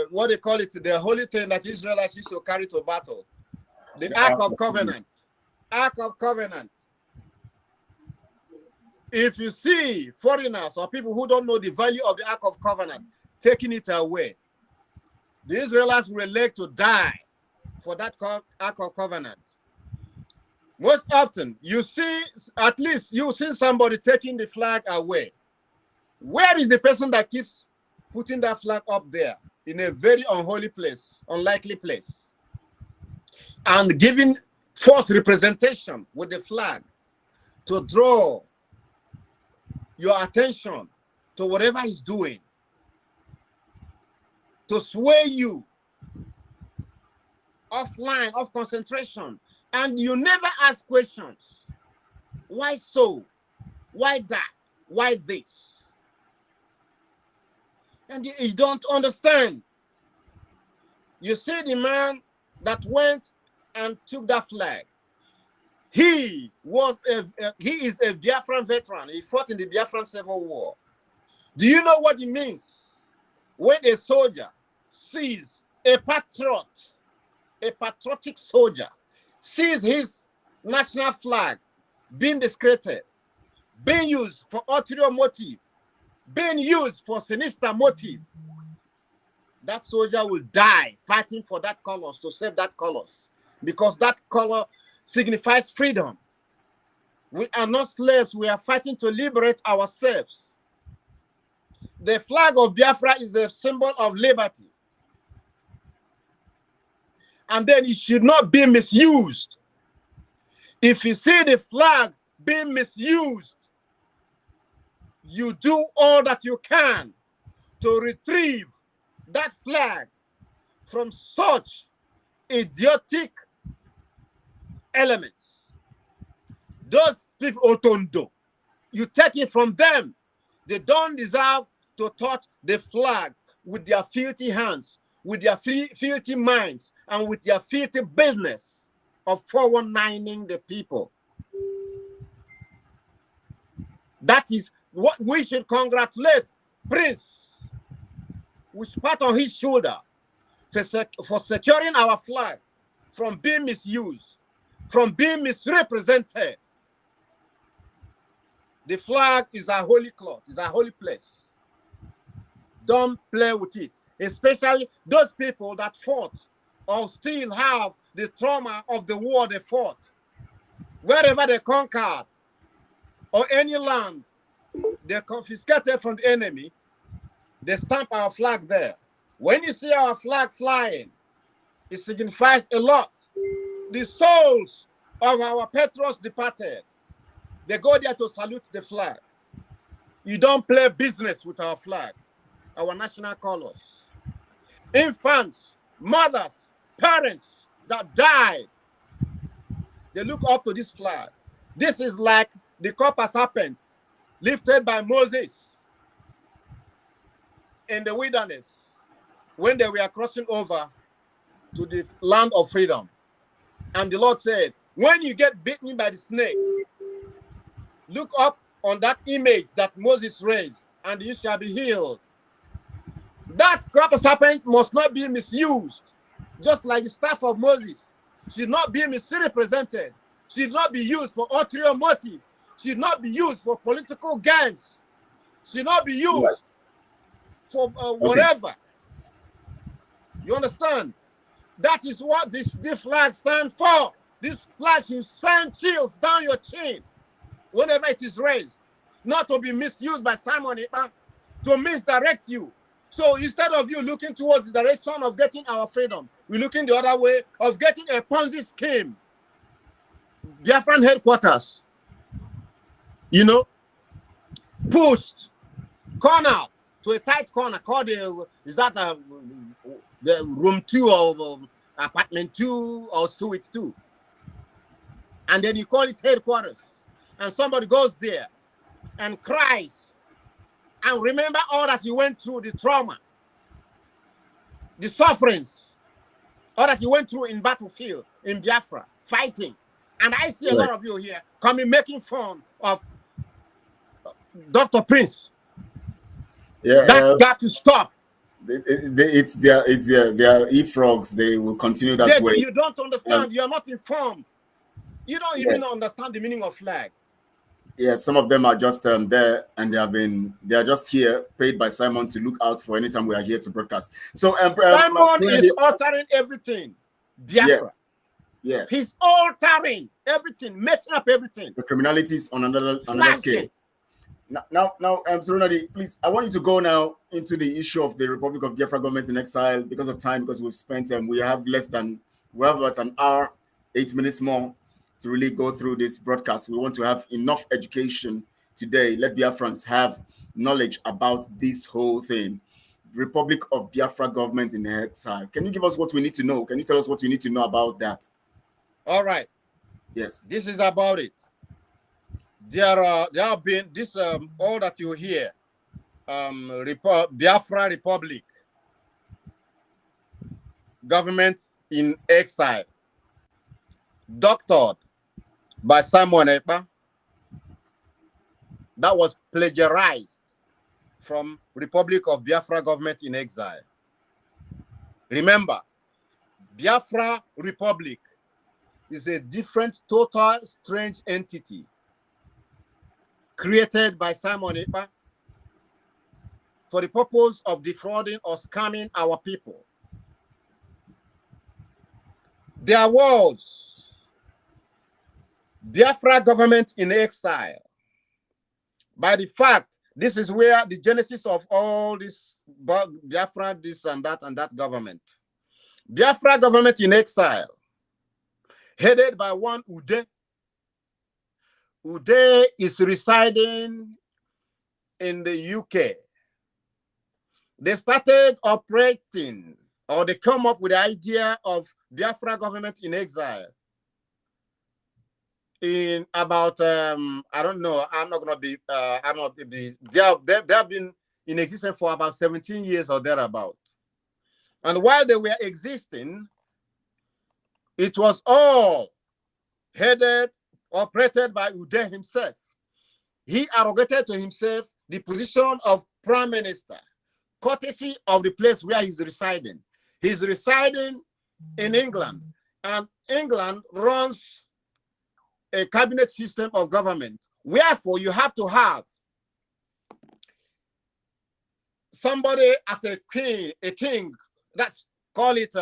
what they call it, the holy thing that Israelites used to carry to battle, the Ark of Covenant. Ark of Covenant. If you see foreigners or people who don't know the value of the Ark of Covenant taking it away, the Israelites will elect to die for that Ark of Covenant. Most often, you see, at least you see somebody taking the flag away. Where is the person that keeps putting that flag up there in a very unholy place, unlikely place, and giving false representation with the flag to draw your attention to whatever he's doing, to sway you offline, off concentration, and you never ask questions. Why so? Why that? Why this? And you don't understand. You see the man that went and took that flag. He is a Biafran veteran. He fought in the Biafran Civil War. Do you know what it means when a soldier sees a patriotic soldier, sees his national flag being discredited, being used for ulterior motive, being used for sinister motive? That soldier will die fighting for that colors, to save that colors, because that color signifies freedom. We are not slaves. We are fighting to liberate ourselves. The flag of Biafra is a symbol of liberty. And then it should not be misused. If you see the flag being misused, you do all that you can to retrieve that flag from such idiotic elements. Those people, Otondo, you take it from them. They don't deserve to touch the flag with their filthy hands, with their filthy minds, and with their filthy business of 419ing the people. That is what we should congratulate Prince, which pat on his shoulder for securing our flag from being misused, from being misrepresented. The flag is a holy cloth, it's a holy place. Don't play with it, especially those people that fought or still have the trauma of the war they fought. Wherever they conquered or any land they confiscated from the enemy, they stamp our flag there. When you see our flag flying, it signifies a lot. The souls of our patriots departed, they go there to salute the flag. You don't play business with our flag, our national colors. Infants, mothers, parents that died, they look up to this flag. This is like the copper serpent lifted by Moses in the wilderness when they were crossing over to the land of freedom. And the Lord said, when you get bitten by the snake, look up on that image that Moses raised, and you shall be healed. That copper serpent must not be misused just like the staff of Moses, should not be misrepresented, should not be used for ulterior motive, should not be used for political gains, should not be used for whatever. You understand? That is what this flag stands for. This flag should send chills down your chin whenever it is raised, not to be misused by Simon Ekpa to misdirect you. So instead of you looking towards the direction of getting our freedom, we're looking the other way of getting a Ponzi scheme. Biafran headquarters, you know, pushed corner to a tight corner called the room 2 or apartment 2 or suite 2. And then you call it headquarters. And somebody goes there and cries and remember all that you went through, the trauma, the sufferings, all that you went through in battlefield, in Biafra, fighting. And I see a lot of you here coming, making fun of Dr. Prince. Yeah, That's got to stop. It's their e-frogs. They will continue that way. You don't understand. You are not informed. You don't even understand the meaning of flag. Yeah, some of them are just there, and they are just here, paid by Simon to look out for anytime we are here to broadcast. So Simon is altering everything. Biafra. Yes. He's altering everything, messing up everything. The criminality is on another scale. Now, Surunadi, please, I want you to go now into the issue of the Republic of Biafra government in exile because of time, because we've spent we have about an hour, 8 minutes more to really go through this broadcast. We want to have enough education today. Let Biafrans have knowledge about this whole thing. Republic of Biafra government in exile. Can you give us what we need to know? Can you tell us what we need to know about that? All right. Yes. This is about it. There have been this all that you hear. Biafra Republic government in exile, doctored by Simon Ekpa, that was plagiarized from Republic of Biafra government in exile. Remember, Biafra Republic is a different, total, strange entity created by Simon Ekpa for the purpose of defrauding or scamming our people. There was Biafra government in exile. By the fact, this is where the genesis of all this Biafra, this and that government. Biafra government in exile, headed by one Ude. Ude is residing in the UK. They started operating, or they come up with the idea of Biafra government in exile in about I don't know, they have been in existence for about 17 years or thereabout. And while they were existing, it was all headed, operated by Ude himself. He arrogated to himself the position of prime minister, courtesy of the place where he's residing. He's residing in England, and England runs a cabinet system of government. Wherefore, you have to have somebody as a king, that's call it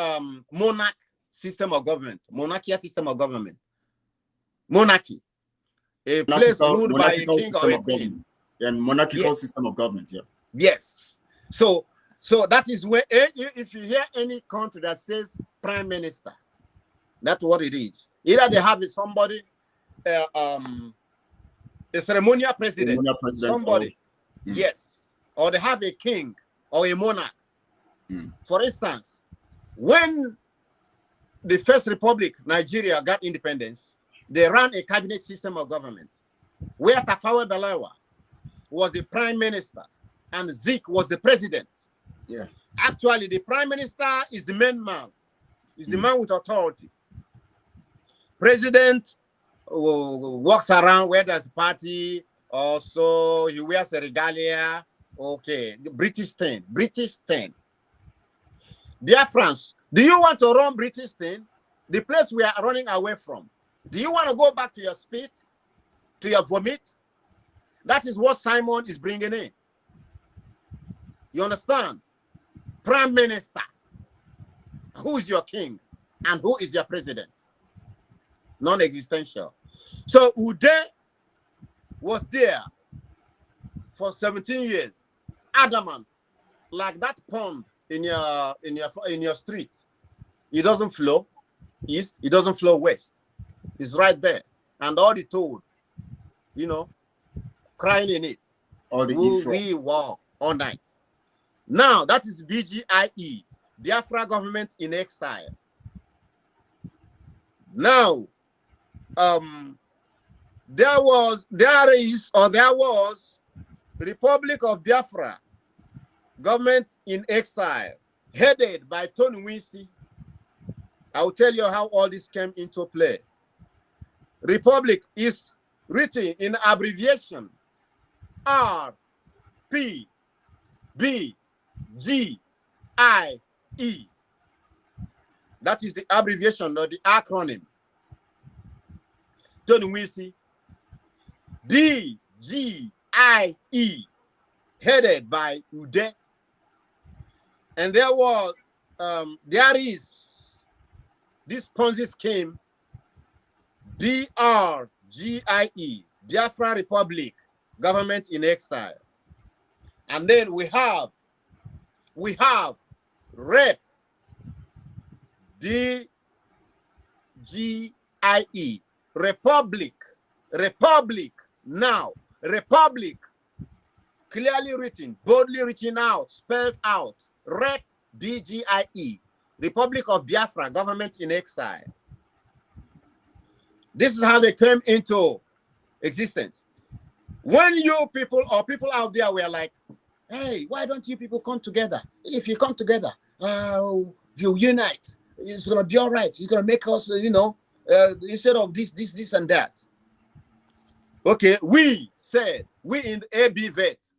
monarch system of government, monarchical system of government. Monarchy, a place ruled by a king or a queen. And monarchical system of government, yeah. Yes. So that is where, if you hear any country that says prime minister, that's what it is. Either they have somebody, a ceremonial president, somebody, yes, or they have a king or a monarch. For instance, when the First Republic, Nigeria, got independence, they ran a cabinet system of government where Tafawa Balewa was the prime minister and Zik was the president. Yeah. Actually, the prime minister is the main man, is the man with authority. President walks around where there's a party, also he wears a regalia. Okay, the British thing. Biafrans, Do you want to run British thing? The place we are running away from. Do you want to go back to your spit? To your vomit? That is what Simon is bringing in. You understand? Prime Minister. Who is your king? And who is your president? Non-existential. So Ude was there for 17 years, adamant, like that pond in your street. It doesn't flow east, it doesn't flow west. It's right there, and all the toad, you know, crying in it. All the we war all night. Now that is BGIE, Biafra government in exile. Now, there was Republic of Biafra, government in exile, headed by Tony Wincy. I will tell you how all this came into play. Republic is written in abbreviation RPBGIE. That is the abbreviation or the acronym. Tony Wincy, BGIE, headed by Ude. And there is this Ponzi scheme, BRGIE, Biafra Republic, government in exile. And then we have REP, BGIE, Republic, now, Republic, clearly written, boldly written out, spelled out, REP, BGIE, Republic of Biafra, government in exile. This is how they came into existence. When you people or people out there were like, hey, why don't you people come together? If you come together, if you unite, it's going to be all right. It's going to make us, instead of this and that. Okay, we said, we in the ABVET,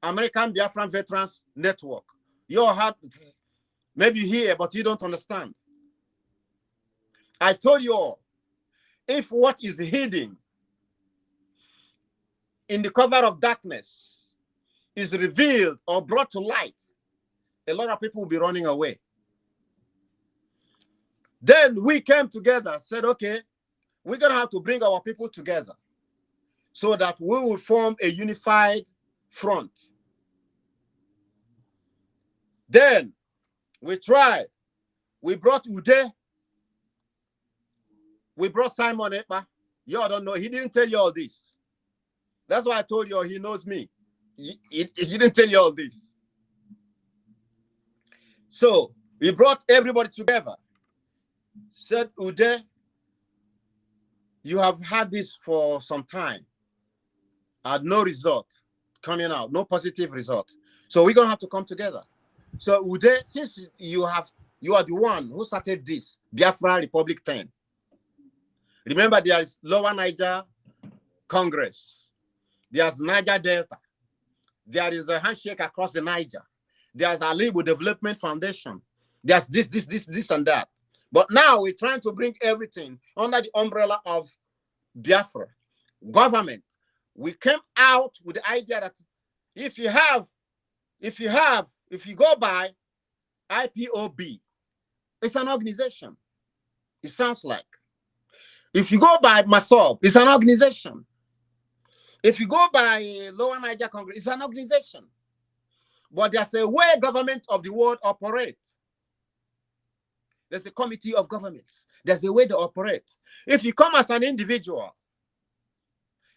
American Biafran Veterans Network, you all have, maybe you hear, but you don't understand. I told you all, if what is hidden in the cover of darkness is revealed or brought to light, a lot of people will be running away. Then we came together, said, okay, we're going to have to bring our people together so that we will form a unified front. Then we tried. We brought Ude. We brought Simon Ekpa. You all don't know. He didn't tell you all this. That's why I told you he knows me. He didn't tell you all this. So we brought everybody together. Said, Ude, you have had this for some time. Had no result coming out, no positive result. So we're going to have to come together. So Ude, since you are the one who started this Biafra Republic 10. Remember, there is Lower Niger Congress. There's Niger Delta. There is a handshake across the Niger. There's a Alibu Development Foundation. There's this and that. But now we're trying to bring everything under the umbrella of Biafra government. We came out with the idea that if you go by IPOB, it's an organization. It sounds like. If you go by MASOB, it's an organization. If you go by Lower Niger Congress, it's an organization. But there's a way government of the world operates. There's a committee of governments. There's a way they operate. If you come as an individual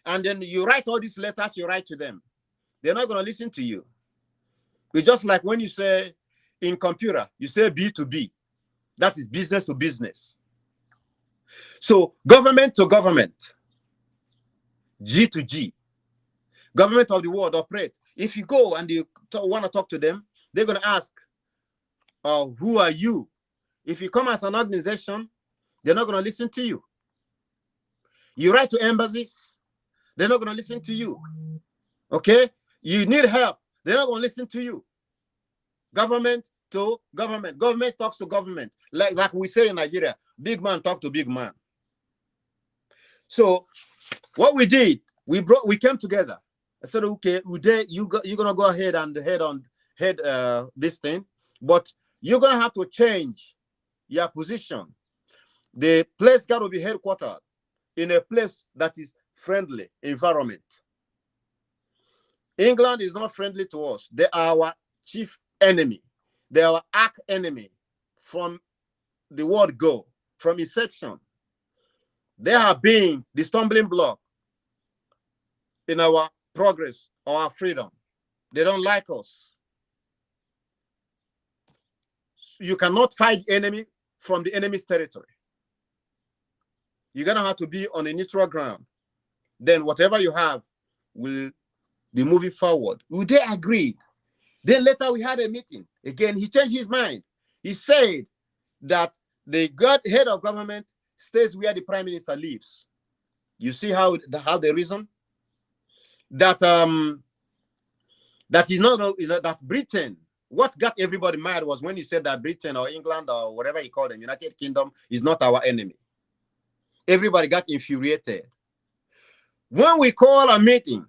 and then you write all these letters, you write to them, they're not going to listen to you. It's just like when you say in computer, you say B to B. That is business to business. So government to government, G to G, government of the world operate. If you go and you want to talk to them, they're going to ask, who are you? If you come as an organization, they're not going to listen to you. You write to embassies, they're not going to listen to you. Okay? You need help, they're not going to listen to you. Government to government. Government talks to government. Like we say in Nigeria, big man talk to big man. So what we did, we came together. I said, okay, Uday, you're gonna go ahead and head this thing, but you're gonna have to change your position. The place got to be headquartered in a place that is friendly environment. England is not friendly to us. They are our chief enemy. They are our arch enemy from the word go, from inception. They have been the stumbling block in our progress or our freedom. They don't like us. You cannot fight the enemy from the enemy's territory. You're going to have to be on a neutral ground. Then whatever you have will be moving forward. They agreed. Then later we had a meeting. Again, he changed his mind. He said that the head of government stays where the prime minister lives. You see how they reason? That is not, that Britain, what got everybody mad was when he said that Britain or England or whatever he called them, United Kingdom, is not our enemy. Everybody got infuriated. When we call a meeting,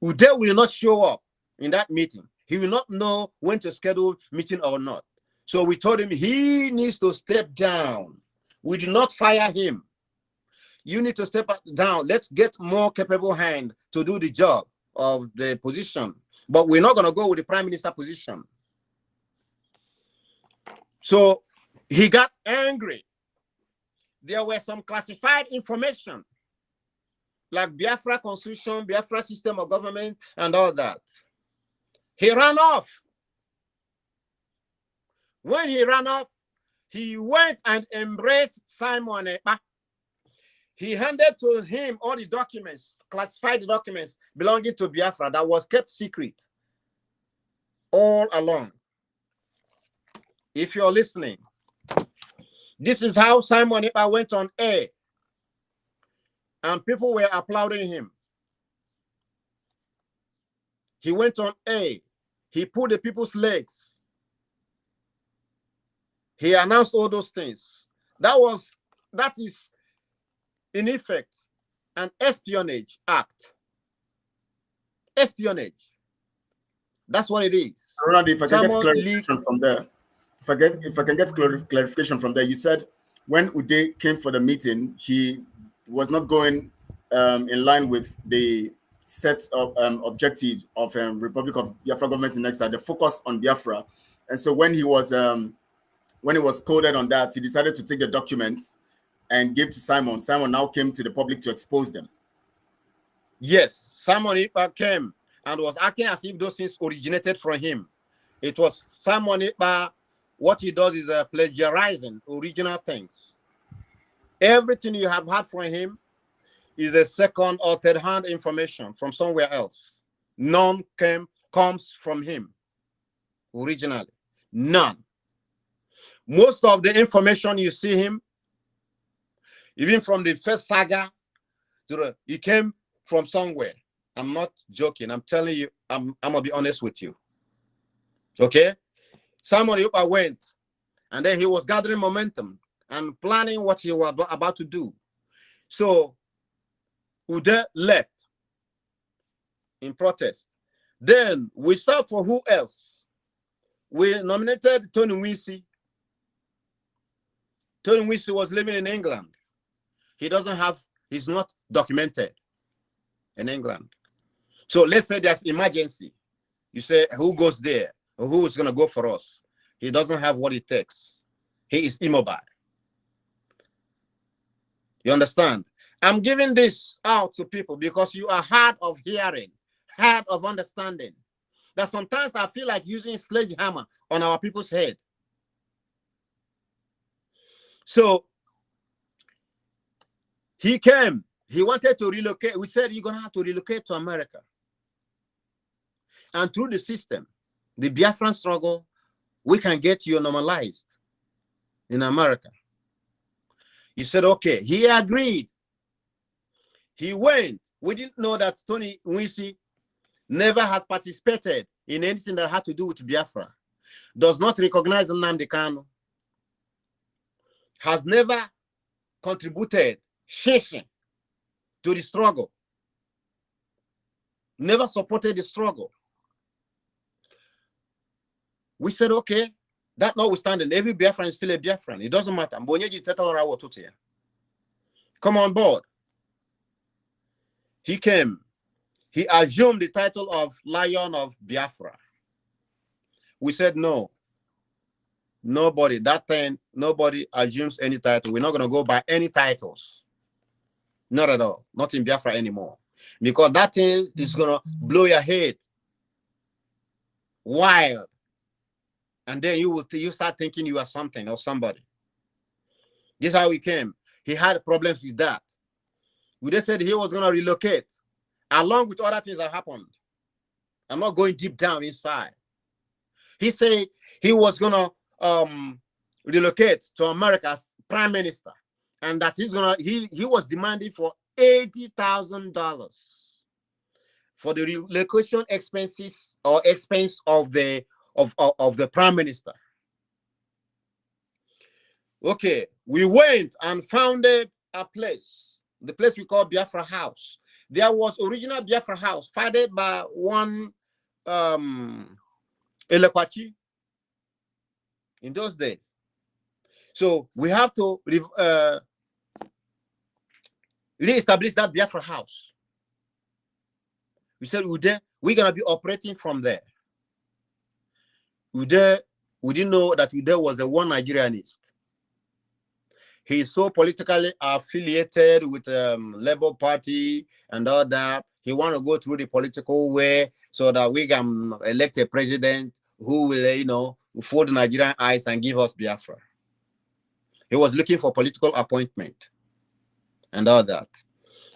Uday will not show up in that meeting. He will not know when to schedule meeting or not. So we told him he needs to step down. We did not fire him. You need to step down. Let's get more capable hand to do the job of the position. But we're not going to go with the prime minister position. So he got angry. There were some classified information, like Biafra constitution, Biafra system of government, and all that. He ran off. When he ran off, he went and embraced Simon Ekpa. He handed to him all the documents, classified documents belonging to Biafra that was kept secret all along. If you're listening, this is how Simon Ekpa went on air, and people were applauding him. He went on air. He pulled the people's legs. He announced all those things. That is, in effect, an espionage act. Espionage. That's what it is. Ronald, if I can get clarification from there, if I can get clarification from there, you said when Uday came for the meeting, he was not going in line with the set of objectives of Republic of Biafra government in exile, the focus on Biafra. And so when he was coded on that, he decided to take the documents and give to Simon. Simon now came to the public to expose them. Yes, Simon Ekpa came and was acting as if those things originated from him. It was Simon Ekpa. What he does is plagiarizing original things. Everything you have had from him is a second or third hand information from somewhere else. None comes from him originally. None. Most of the information you see him, even from the first saga, he came from somewhere. I'm not joking. I'm telling you, I'm gonna be honest with you. Okay? Simon Ekpa went, and then he was gathering momentum and planning what he was about to do. So Uday left in protest. Then we sought for who else? We nominated Tony Nwisi. Tony Nwisi was living in England. He's not documented in England. So let's say there's emergency. You say, who goes there? Or who is going to go for us? He doesn't have what it takes. He is immobile. You understand? I'm giving this out to people because you are hard of hearing, hard of understanding. That sometimes I feel like using a sledgehammer on our people's head. So he came. He wanted to relocate. We said, you're going to have to relocate to America. And through the system, the Biafran struggle, we can get you normalized in America. He said, okay. He agreed. He went. We didn't know that Tony Nwisi never has participated in anything that had to do with Biafra. does not recognize Nnamdi Kanu, has never contributed to the struggle, never supported the struggle. We said, okay, that notwithstanding, every Biafran is still a Biafran. It doesn't matter. Come on board. He came. He assumed the title of Lion of Biafra. We said, no. Nobody, that time, nobody assumes any title. We're not going to go by any titles. Not at all. Not in Biafra anymore. Because that thing is going to blow your head wild. And then you start thinking you are something or somebody. This is how he came. He had problems with that. We just said he was going to relocate, along with other things that happened. I'm not going deep down inside. He said he was going to relocate to America as prime minister, and that he was demanding for $80,000 for the relocation expenses or expense of the prime minister. Okay, we went and founded a place, the place we call Biafra House. There was original Biafra House founded by one Elekwachi in those days. So we have to re-establish that Biafra House. We said we're going to be operating from there. We didn't know that there was the one Nigerianist. He's so politically affiliated with Labour Party and all that. He want to go through the political way so that we can elect a president who will, fold the Nigerian eyes and give us Biafra. He was looking for political appointment and all that.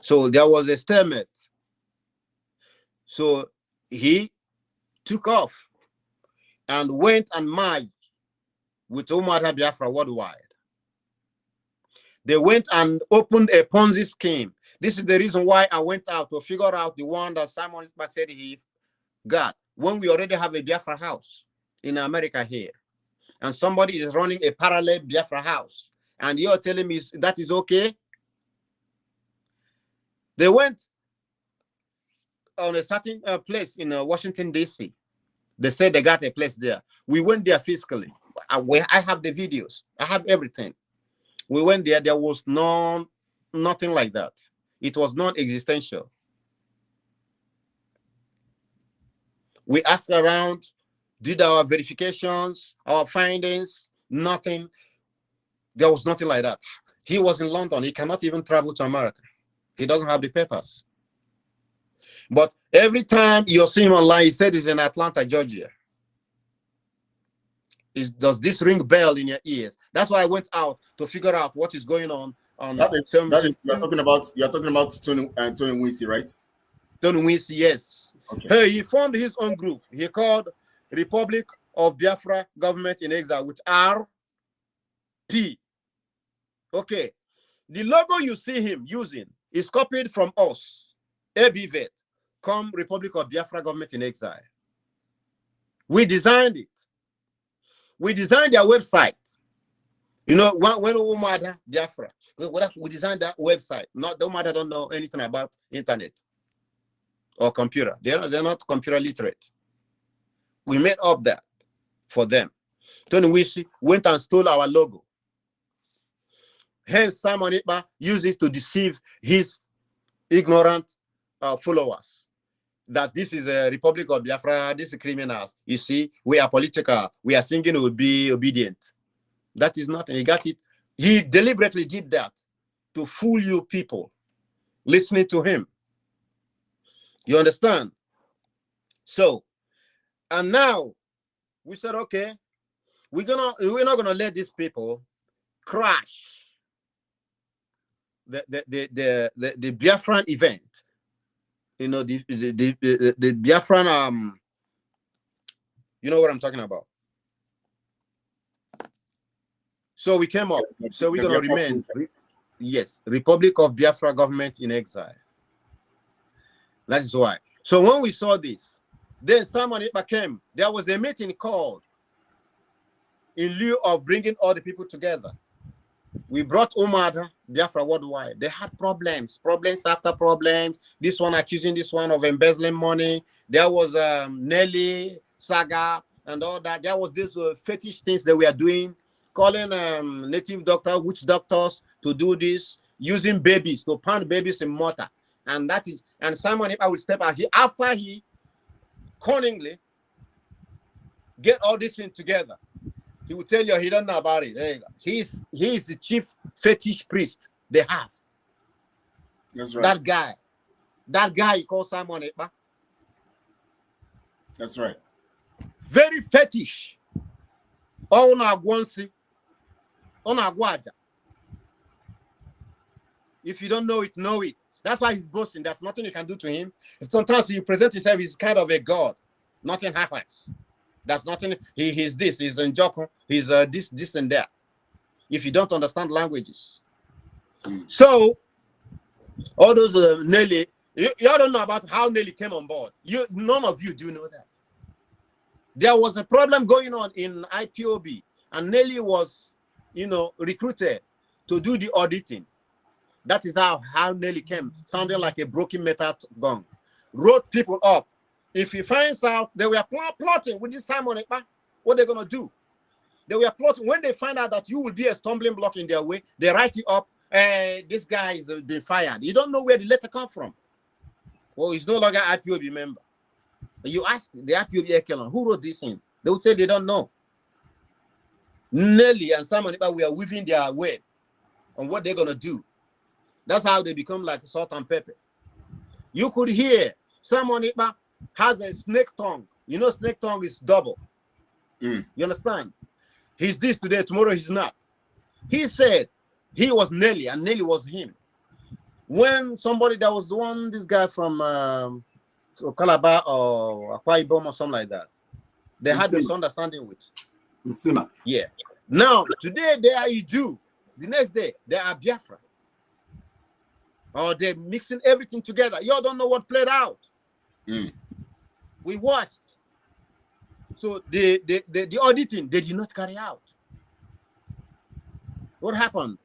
So there was a stalemate. So he took off and went and merged with Umar Biafra worldwide. They went and opened a Ponzi scheme. This is the reason why I went out to figure out the one that Simon said he got when we already have a Biafra house in America here. And somebody is running a parallel Biafra house. And you're telling me that is okay? They went on a certain place in Washington, D.C. They said they got a place there. We went there physically. I have the videos. I have everything. We went there. There was nothing like that. It was non-existential. We asked around, did our verifications, our findings, nothing. There was nothing like that. He was in London. He cannot even travel to America. He doesn't have the papers. But every time you see him online, he said he's in Atlanta, Georgia. Does this ring bell in your ears? That's why I went out to figure out what is going on. That is you're talking about Tony Wincy, right? Tony Wincy, yes. Okay. Hey, he formed his own group. He called Republic of Biafra Government in Exile with RP. Okay. The logo you see him using is copied from us. ABVET, come Republic of Biafra Government in Exile. We designed it. We designed their website. When Umar Biafra, we designed that website. Not the Umar don't know anything about internet or computer. They're not computer literate. We made up that for them. Tony Wishi went and stole our logo. Hence, Simon Ekpa used it to deceive his ignorant followers that this is a Republic of Biafra, this is criminals. You see, we are political. We are singing will be obedient. That is nothing. He got it. He deliberately did that to fool you people listening to him. You understand? So, and now we said, okay, we're not gonna let these people crash the Biafran event. The Biafran, you know what I'm talking about. So we came up. So we're going to remain, yes, Republic of Biafra Government in Exile. That is why. So when we saw this, then Simon Ekpa came. There was a meeting called in lieu of bringing all the people together. We brought Umar, Biafra worldwide. They had problems after problems. This one accusing this one of embezzling money. There was Nelly, Saga, and all that. There was this fetish things that we are doing, calling native doctors, witch doctors to do this, using babies to pound babies in mortar. And that is, and Simon Ekpa will step out here after he cunningly get all this thing together. He will tell you he don't know about it. There you go. He's the chief fetish priest they have. That's right. That guy he calls Simon Ekpa. That's right. Very fetish. Oh no, Gwansi. Oh no, Gwaja. If you don't know it, know it. That's why he's boasting. There's nothing you can do to him. Sometimes you present yourself as kind of a god. Nothing happens. That's nothing. He's this. He's in Joko. He's this and that. If you don't understand languages, so all those Nelly, you don't know about how Nelly came on board. None of you do know that. There was a problem going on in IPOB, and Nelly was, recruited to do the auditing. That is how Nelly came, sounding like a broken metal gong. Wrote people up. If he finds out they were plotting with this Simon Ekpa, what they're gonna do? They were plotting. When they find out that you will be a stumbling block in their way, they write you up. This guy is been fired. You don't know where the letter come from. Well, he's no longer IPOB member. You ask the IPOB Ekelon, who wrote this in? They would say they don't know. Nelly and Simon Ekpa were weaving their web on what they're gonna do. That's how they become like salt and pepper. You could hear Simon Ekpa has a snake tongue. You know, snake tongue is double. You understand? He's this today, tomorrow he's not. He said he was Nelly and Nelly was him. When somebody that was this guy from Calabar or Akwa Ibom or something like that, they had this understanding with. Yeah. Now, today they are Iju. The next day, they are Biafra. Or they're mixing everything together. Y'all don't know what played out. We watched. So the auditing, they did not carry out. What happened?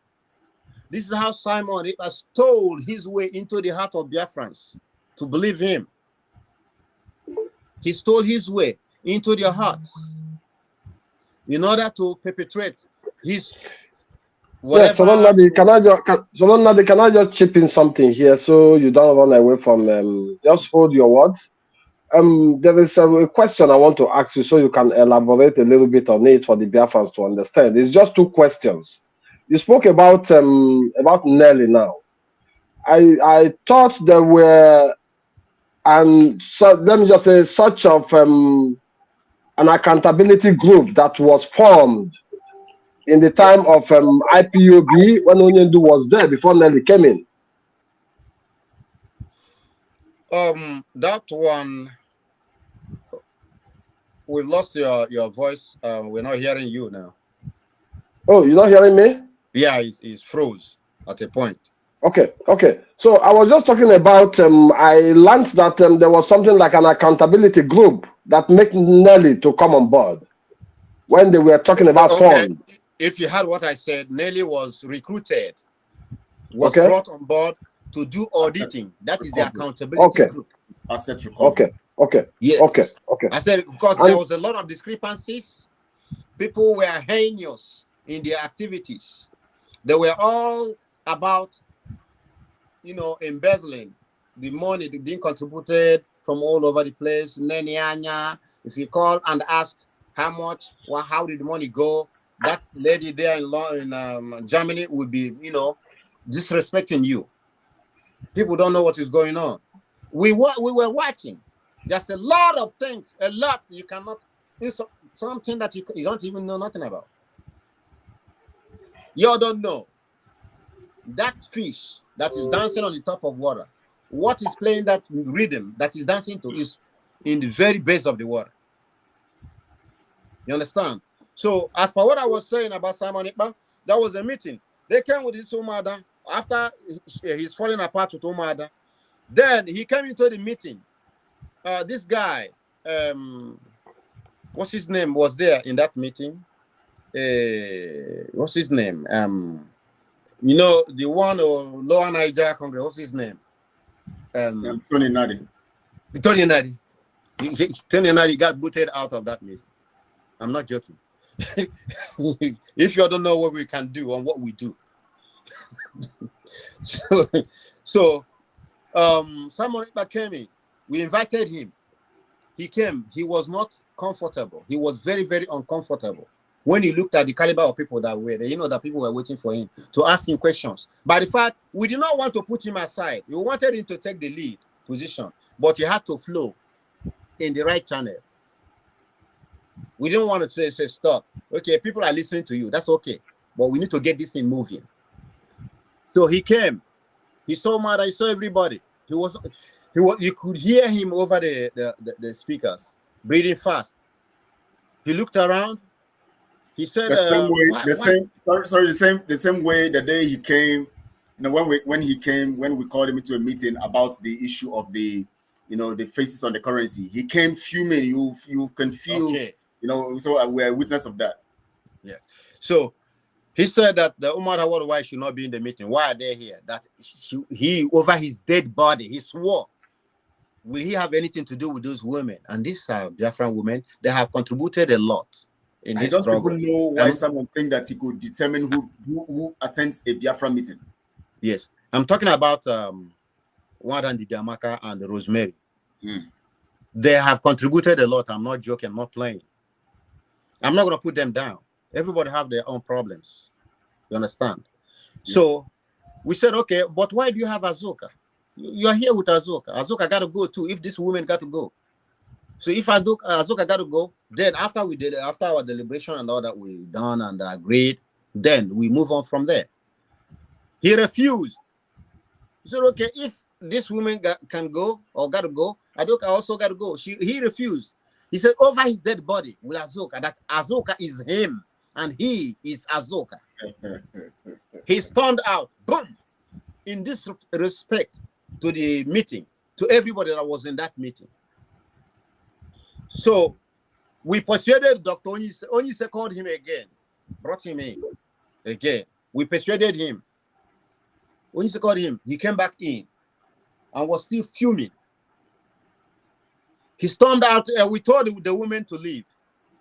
This is how Simon Ekpa stole his way into the heart of Biafrans to believe him. He stole his way into their hearts in order to perpetrate his whatever. Yeah, Solon, can I just chip in something here so you don't run away from just hold your words. There is a question I want to ask you so you can elaborate a little bit on it for the Biafrans to understand. It's just two questions. You spoke about Nelly now. I thought there were, and so let me just say, such of an accountability group that was formed in the time of IPOB when Onyendu was there before Nelly came in. That one, we lost your voice. We're not hearing you now. Oh, you're not hearing me? Yeah, it's froze at a point. Okay. So I was just talking about, I learned that there was something like an accountability group that made Nelly to come on board when they were talking about form. If you heard what I said, Nelly was recruited, was brought on board to do auditing. That is the accountability group. Asset recovery. Okay. Yes. Okay. I said because there was a lot of discrepancies. People were heinous in their activities. They were all about, embezzling the money being contributed from all over the place. Nenianya, if you call and ask how much, how did the money go, that lady there in Germany would be, disrespecting you. People don't know what is going on. We were watching. There's a lot of things, you cannot, it's something that you don't even know nothing about. You don't know. That fish that is dancing on the top of water, what is playing that rhythm that is dancing to is in the very base of the water. You understand? So as for what I was saying about Simon Ekpa, that was a meeting. They came with his Umada after he's falling apart with Umada. Then he came into the meeting. This guy, what's his name, was there in that meeting. what's his name? You know, the one or Lower Niger Congress, what's his name? Tony Nadi. Tony Nadi. Tony Nadi got booted out of that meeting. I'm not joking. If you don't know what we can do and what we do. so someone that came in, we invited him. He came, he was not comfortable. He was very, very uncomfortable. When he looked at the caliber of people that were there, you know that people were waiting for him to ask him questions. But the fact, we did not want to put him aside. We wanted him to take the lead position, but he had to flow in the right channel. We didn't want to say stop. Okay, people are listening to you. That's okay. But we need to get this thing moving. So he came. He saw Mada. He saw everybody. You could hear him over the speakers, breathing fast. He looked around. He said, the same way the day he came, you know, when we called him into a meeting about the issue of the, you know, the faces on the currency, he came fuming. You can feel, okay. You know, so we're a witness of that. Yes. So he said that the Umar Hawadawai should not be in the meeting. Why are they here? That he over his dead body, he swore. Will he have anything to do with those women? And these are Biafran women. They have contributed a lot. I don't even know why someone think that he could determine who attends a Biafra meeting. Yes, I'm talking about Wadan Didiamaka and Rosemary. They have contributed a lot. I'm not joking. I'm not playing. I'm not going to put them down. Everybody have their own problems. You understand? Yeah. So we said, okay, but why do you have Azuka? You're here with Azuka. Azuka got to go too. If this woman got to go. So if Azuka got to go, then after our deliberation and all that we done and agreed, then we move on from there. He refused. He said, okay, if this woman can go or got to go, Azuka also got to go. He refused. He said, over his dead body with Azuka, that Azuka is him and he is Azuka. He stormed out, boom, in this respect to the meeting, to everybody that was in that meeting. So we persuaded Dr. Onyise. Onyise called him again, brought him in again. We persuaded him. Onyise called him. He came back in and was still fuming. He stormed out. We told the women to leave.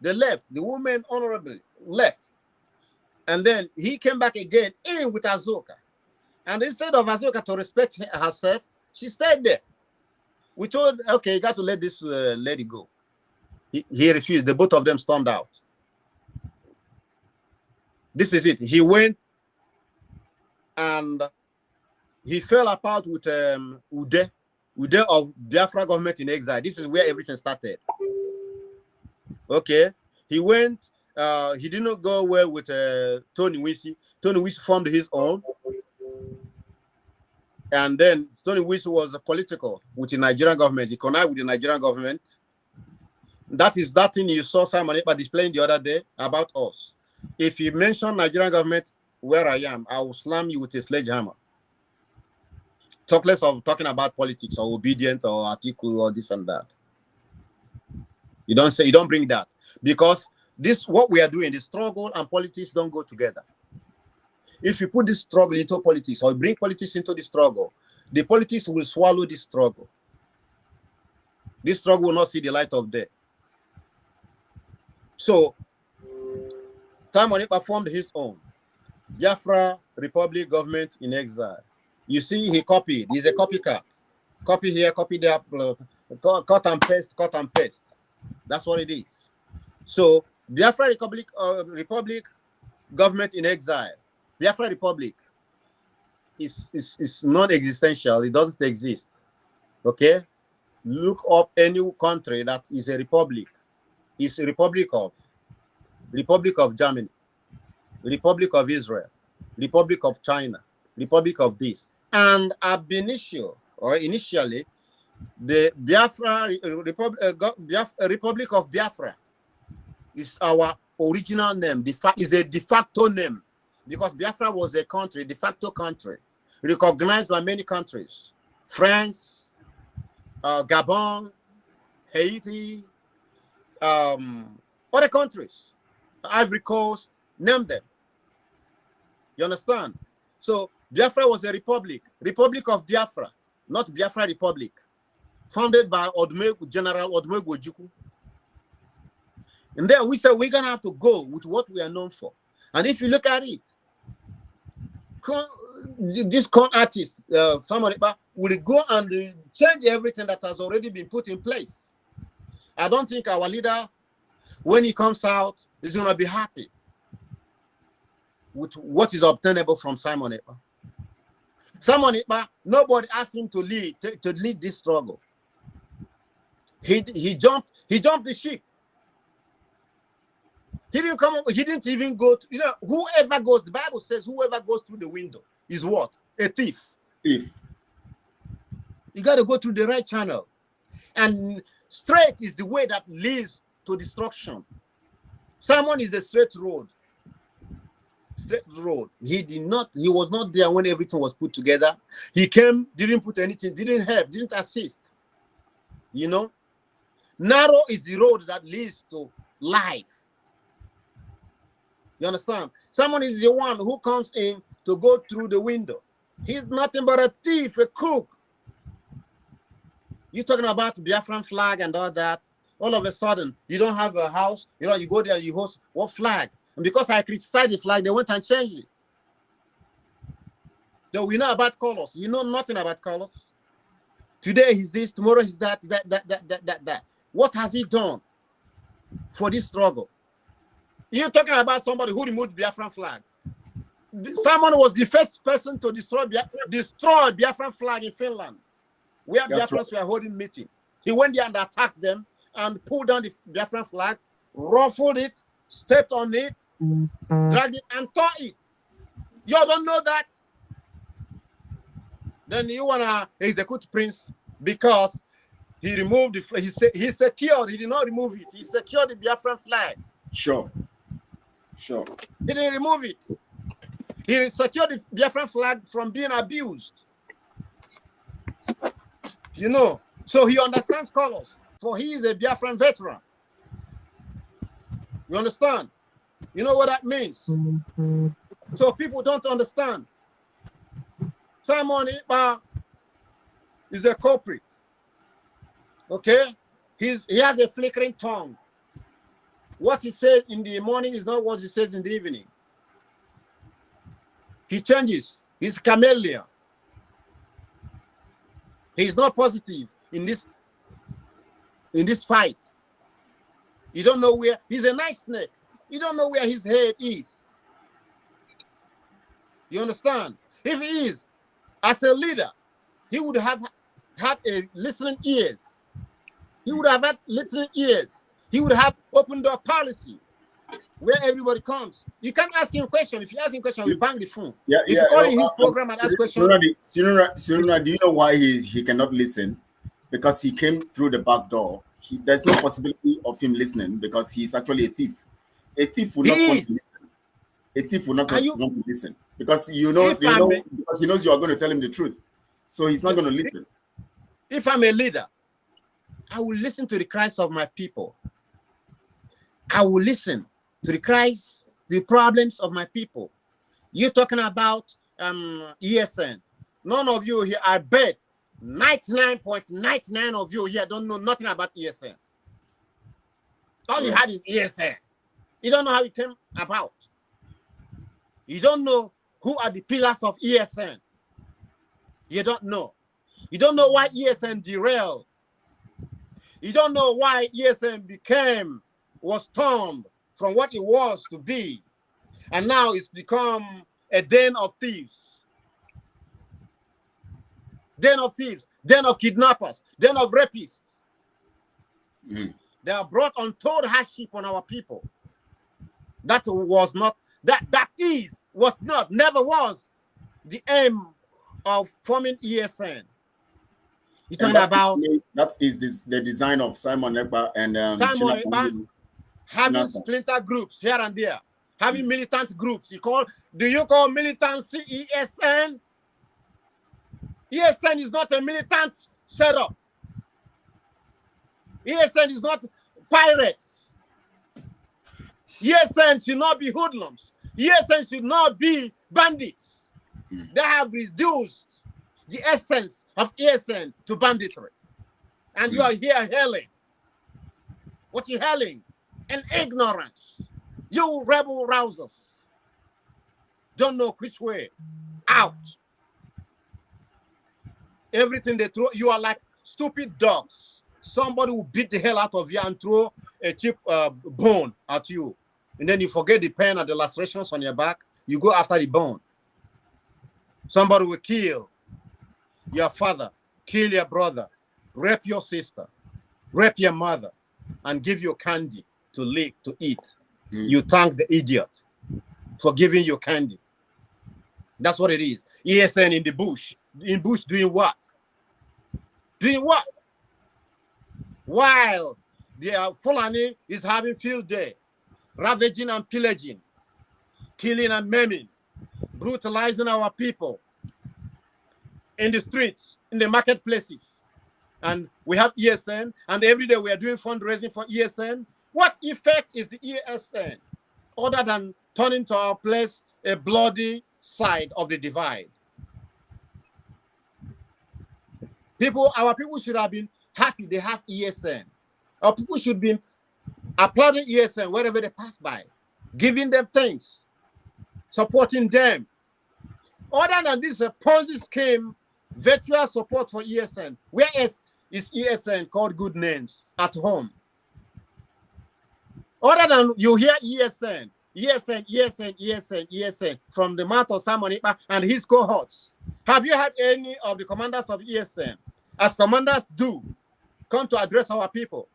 They left. The women honorably left. And then he came back again in with Azuka. And instead of Azuka to respect herself, she stayed there. We told, okay, you got to let this lady go. He refused. The both of them stormed out. This is it. He went and he fell apart with Ude of Biafra government in exile. This is where everything started. Okay. He went, he did not go well with Tony Wisi. Tony Wisi formed his own. And then Tony Wisi was political with the Nigerian government. He connived with the Nigerian government. That is that thing you saw Simon Ekpa displaying the other day about us. If you mention Nigerian government where I am, I will slam you with a sledgehammer. Talk less of talking about politics or obedience or article or this and that. You don't bring that. Because this what we are doing, the struggle and politics don't go together. If you put this struggle into politics or bring politics into the struggle, the politics will swallow this struggle. This struggle will not see the light of day. So, Simon Ekpa formed his own Biafra Republic government in exile. You see, he copied. He's a copycat. Copy here, copy there, cut and paste. That's what it is. So, Biafra Republic government in exile. Biafra Republic is non-existential. It doesn't exist. Okay? Look up any country that is a republic. It's a Republic of Germany, Republic of Israel, Republic of China, Republic of this. And ab initio, or initially, the Biafra Republic of Biafra is our original name. Is a de facto name because Biafra was a country, de facto country, recognized by many countries: France, Gabon, Haiti, other countries. Ivory Coast, name them. You understand? So Biafra was a republic, Republic of Biafra, not Biafra Republic, founded by General Odumegwu Ojukwu. And then we said we're gonna have to go with what we are known for. And if you look at it, this con artist, somebody will go and change everything that has already been put in place. I don't think our leader, when he comes out, is gonna be happy with what is obtainable from Simon Ekpa. Simon Ekpa, nobody asked him to lead this struggle. He jumped the ship. He didn't come up, he didn't even go to, whoever goes, the Bible says whoever goes through the window is what? A thief. You got to go through the right channel. And straight is the way that leads to destruction. Simon is a straight road. Straight road. He was not there when everything was put together. He came, didn't put anything, didn't help, didn't assist. Narrow is the road that leads to life. You understand? Someone is the one who comes in to go through the window. He's nothing but a thief, a cook. You're talking about Biafran flag and all that. All of a sudden, you don't have a house. You go there, you host what flag? And because I criticized the flag, they went and changed it. Though we know about colors. You know nothing about colors. Today he's this, tomorrow he's that. What has he done for this struggle? You're talking about somebody who removed Biafran flag. Someone was the first person to destroy Biafran flag in Finland, where Biafrans were holding meeting. He went there and attacked them and pulled down the Biafran flag, ruffled it, stepped on it, dragged it, and tore it. You don't know that? Then you wanna execute Prince because he removed the flag. He secured. He did not remove it. He secured the Biafran flag. Sure. He didn't remove it. He secured the Biafran flag from being abused. So he understands colors. For he is a Biafran veteran. You understand? You know what that means? So people don't understand. Simon Ekpa is a culprit. Okay? He has a flickering tongue. What he says in the morning is not what he says in the evening. He changes. He's a chameleon. He's not positive in this fight. You don't know where he's a nice snake. You don't know where his head is. You understand? If he is, as a leader, he would have had listening ears. He would have had listening ears. He would have opened door policy where everybody comes. You can't ask him a question. If you ask him a question, we bang the phone. If you call in his program and ask questions. Siruna, do you know why he cannot listen? Because he came through the back door. There's no possibility of him listening because he's actually a thief. A thief will not want to listen. A thief will not want to listen because because he knows you are going to tell him the truth. So he's not going to listen. If I'm a leader, I will listen to the cries of my people. I will listen to the cries, the problems of my people. You're talking about ESN. None of you here, I bet 99.99 of you here don't know nothing about ESN. All you had is ESN. You don't know how it came about. You don't know who are the pillars of ESN. You don't know. You don't know why ESN derailed. You don't know why ESN was turned from what it was to be. And now it's become a den of thieves. Den of thieves, den of kidnappers, den of rapists. They have brought untold hardship on our people. That was not, never was the aim of forming ESN. You're talking about that is the design of Simon Ekpa and Simon Ekpa having splinter groups here and there, having militant groups. Do you call militancy ESN? ESN is not a militant setup. ESN is not pirates. ESN should not be hoodlums. ESN should not be bandits. They have reduced the essence of ESN to banditry. And you are here hailing. What you hailing? An ignorance. You rebel rousers don't know which way out. Everything they throw, you are like stupid dogs. Somebody will beat the hell out of you and throw a cheap bone at you. And then you forget the pain and the lacerations on your back. You go after the bone. Somebody will kill your father, kill your brother, rape your sister, rape your mother, and give you candy to lick, to eat. You thank the idiot for giving you candy. That's what it is. ESN in the bush. In bush doing what? Doing what? While the Fulani is having field day, ravaging and pillaging, killing and maiming, brutalizing our people in the streets, in the marketplaces. And we have ESN, and every day we are doing fundraising for ESN. What effect is the ESN other than turning to our place a bloody side of the divide? Our people should have been happy they have ESN. Our people should be applauding ESN wherever they pass by, giving them thanks, supporting them. Other than this Ponzi scheme, virtual support for ESN, where is ESN called good names at home? Other than you hear ESN from the mouth of Simon Ipa and his cohorts. Have you had any of the commanders of ESN, as commanders do, come to address our people?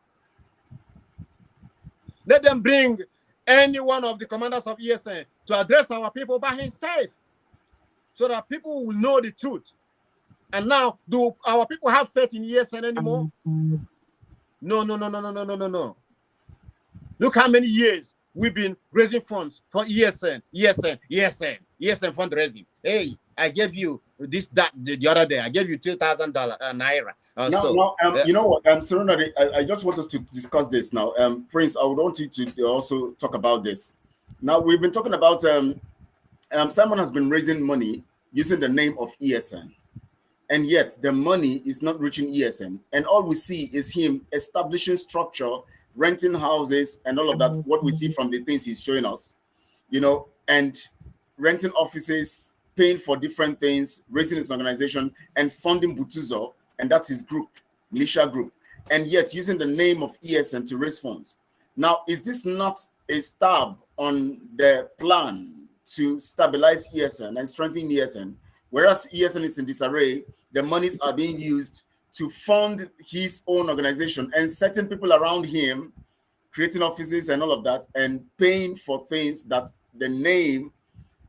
Let them bring any one of the commanders of ESN to address our people by himself, so that people will know the truth. And now, do our people have faith in ESN anymore? No. Look how many years we've been raising funds for ESN fundraising. Hey, I gave you this, that, the other day. I gave you $2,000 naira. You know what, Serena, I just want us to discuss this now. Prince, I would want you to also talk about this. Now, we've been talking about Simon has been raising money using the name of ESN, and yet the money is not reaching ESN, and all we see is him establishing structure, renting houses, and all of that. What we see from the things he's showing us, and renting offices, paying for different things, raising his organization, and funding Butuzo, and that's his group, militia group, and yet using the name of ESN to raise funds. Now, is this not a stab on the plan to stabilize ESN and strengthen ESN? Whereas ESN is in disarray, the monies are being used to fund his own organization and certain people around him, creating offices and all of that, and paying for things that the name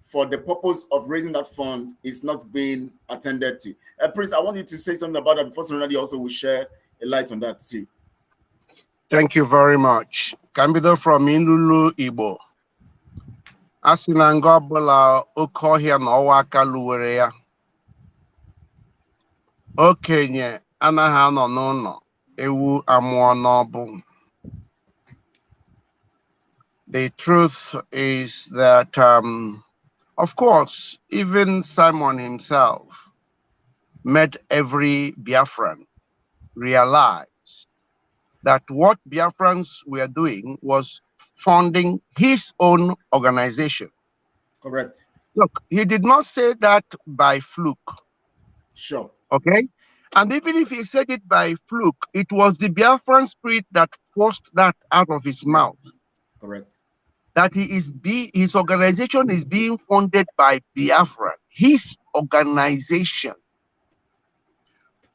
for the purpose of raising that fund is not being attended to. Prince, I want you to say something about that before Sonadi also will share a light on that too. Thank you very much. Kambido from Inulu Igbo. Asinanga bula okohia na owaka luwere ya. Okenye anaghị anọ n'ụlọ ewu amụọ n'ọbụ. The truth is that, of course, even Simon himself made every Biafran realize that what Biafrans were doing was funding his own organization. Correct. Look, he did not say that by fluke. Sure. Okay? And even if he said it by fluke, it was the Biafran spirit that forced that out of his mouth. Correct. That his organization is being funded by Biafra, his organization.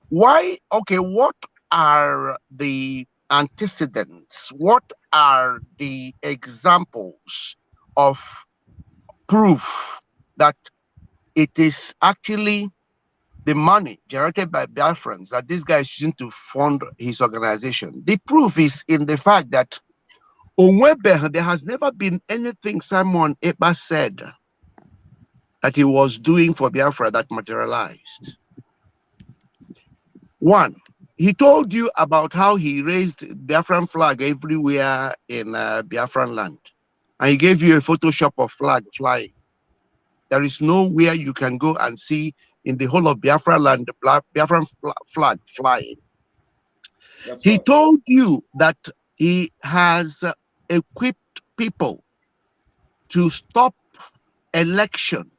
Why? Okay, what are the antecedents? What are the examples of proof that it is actually the money generated by Biafrans that this guy is using to fund his organization? The proof is in the fact that there has never been anything Simon Ekpa said that he was doing for Biafra that materialized. One, he told you about how he raised Biafran flag everywhere in Biafran land. and he gave you a Photoshop of flag flying. There is nowhere you can go and see in the whole of Biafra land the Biafran flag flying. He right. told you that he has equipped people to stop election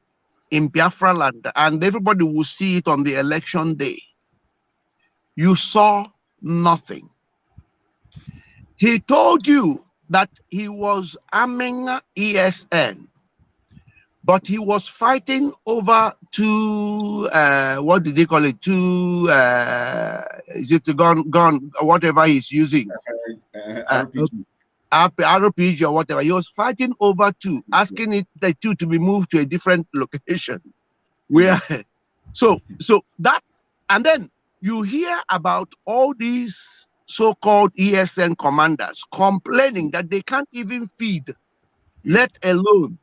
in Biafra land, and everybody will see it on the election day. You saw nothing. He told you that he was arming ESN, but he was fighting over two, what did they call it? Two, is it gun, whatever he's using? RPG. RPG or whatever. He was fighting over two, asking the two to be moved to a different location. Where, so that, and then you hear about all these so-called ESN commanders complaining that they can't even feed, let alone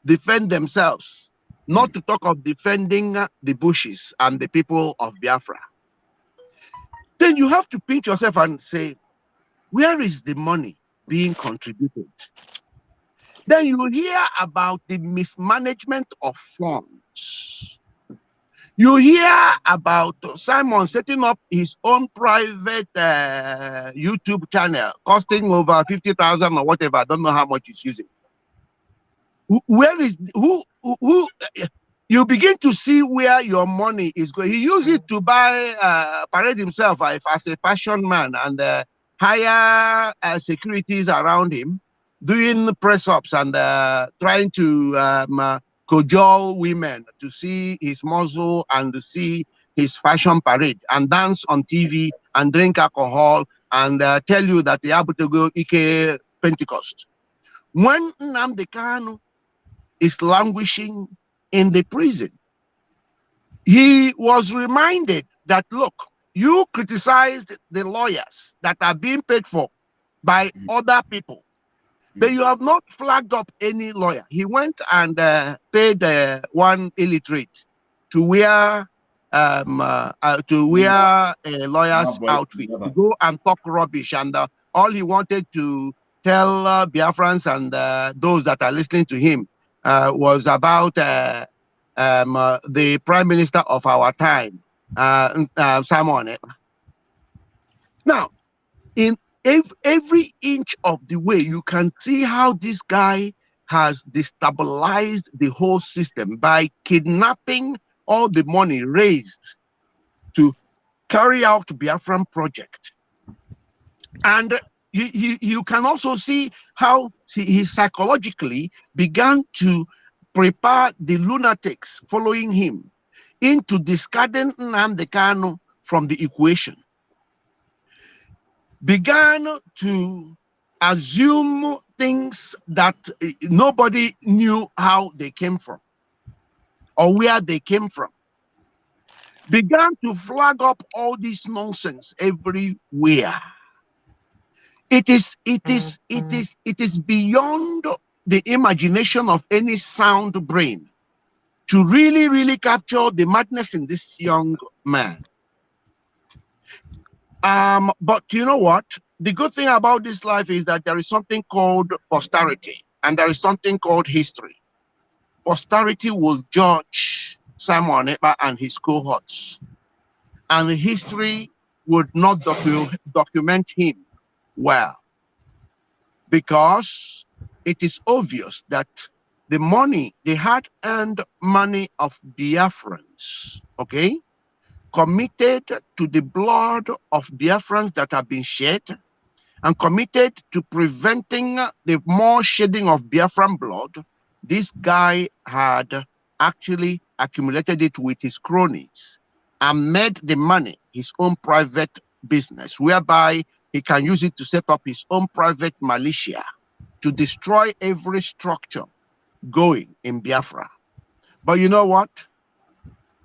defend themselves, not to talk of defending the bushes and the people of Biafra. Then you have to pinch yourself and say, where is the money being contributed? Then you hear about the mismanagement of funds. You hear about Simon setting up his own private YouTube channel costing over 50,000 or whatever. I don't know how much he's using. Where is who? You begin to see where your money is going. He used it to buy, parade himself as a fashion man and hire securities around him, doing press-ups and trying to cajole women to see his muscle and to see his fashion parade and dance on TV and drink alcohol and tell you that they are able to go Ike Pentecost. When Nnamdi Kanu is languishing in the prison, he was reminded that, look, you criticized the lawyers that are being paid for by other people, but you have not flagged up any lawyer. He went and paid one illiterate to wear a lawyer's outfit, to go and talk rubbish. And all he wanted to tell Biafrans and those that are listening to him was about the prime minister of our time, Simon. Now, in every inch of the way, you can see how this guy has destabilized the whole system by kidnapping all the money raised to carry out Biafran project. And you can also see how he psychologically began to prepare the lunatics following him into discarding Nnamdi Kanu from the equation. Began to assume things that nobody knew how they came from or where they came from. Began to flag up all this nonsense everywhere. It is beyond the imagination of any sound brain to really capture the madness in this young man. But you know what? The good thing about this life is that there is something called posterity and there is something called history. Posterity will judge Simon Ekpa and his cohorts, and history would not document him well, because it is obvious that the money, the hard-earned money of Biafrans, okay, committed to the blood of Biafrans that have been shed and committed to preventing the more shedding of Biafran blood, this guy had actually accumulated it with his cronies and made the money his own private business, whereby he can use it to set up his own private militia to destroy every structure going in Biafra. But you know what?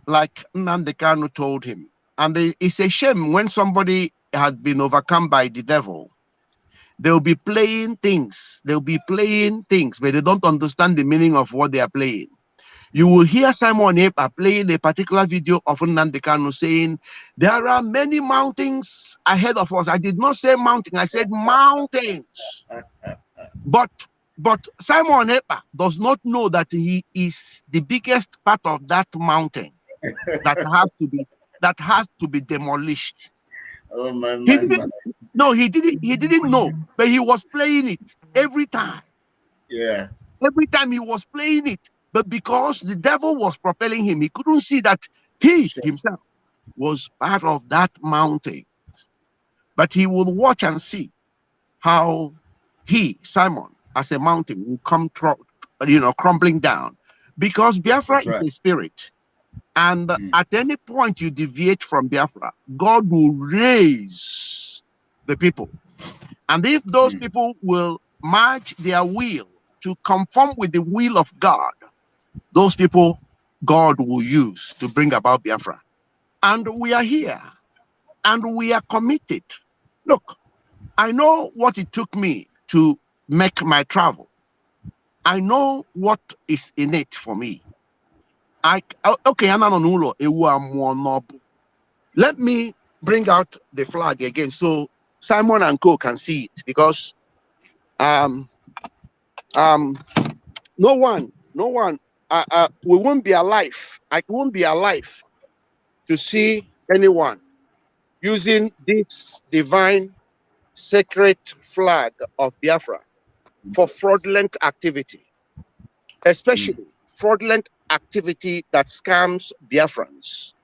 Like Nnamdi Kanu told him, and it's a shame when somebody has been overcome by the devil, they'll be playing things, but they don't understand the meaning of what they are playing. You will hear Simon Ekpa playing a particular video of Nnamdi Kanu saying, there are many mountains ahead of us. I did not say mountain, I said mountains. But But Simon Epa does not know that he is the biggest part of that mountain that has to be demolished. Oh my. No, he didn't know, but he was playing it every time. Yeah. Every time he was playing it, but because the devil was propelling him, he couldn't see that he himself was part of that mountain. But he would watch and see how he, Simon, as a mountain, will come, crumbling down, because Biafra is a spirit, and at any point you deviate from Biafra, God will raise the people, and if those people will merge their will to conform with the will of God, those people God will use to bring about Biafra. And we are here, and we are committed. Look, I know what it took me to make my travel. I know what is in it for me. Let me bring out the flag again so Simon and Co can see it, because no one we won't be alive. I won't be alive to see anyone using this divine sacred flag of Biafra for fraudulent activity, especially fraudulent activity that scams Biafrans.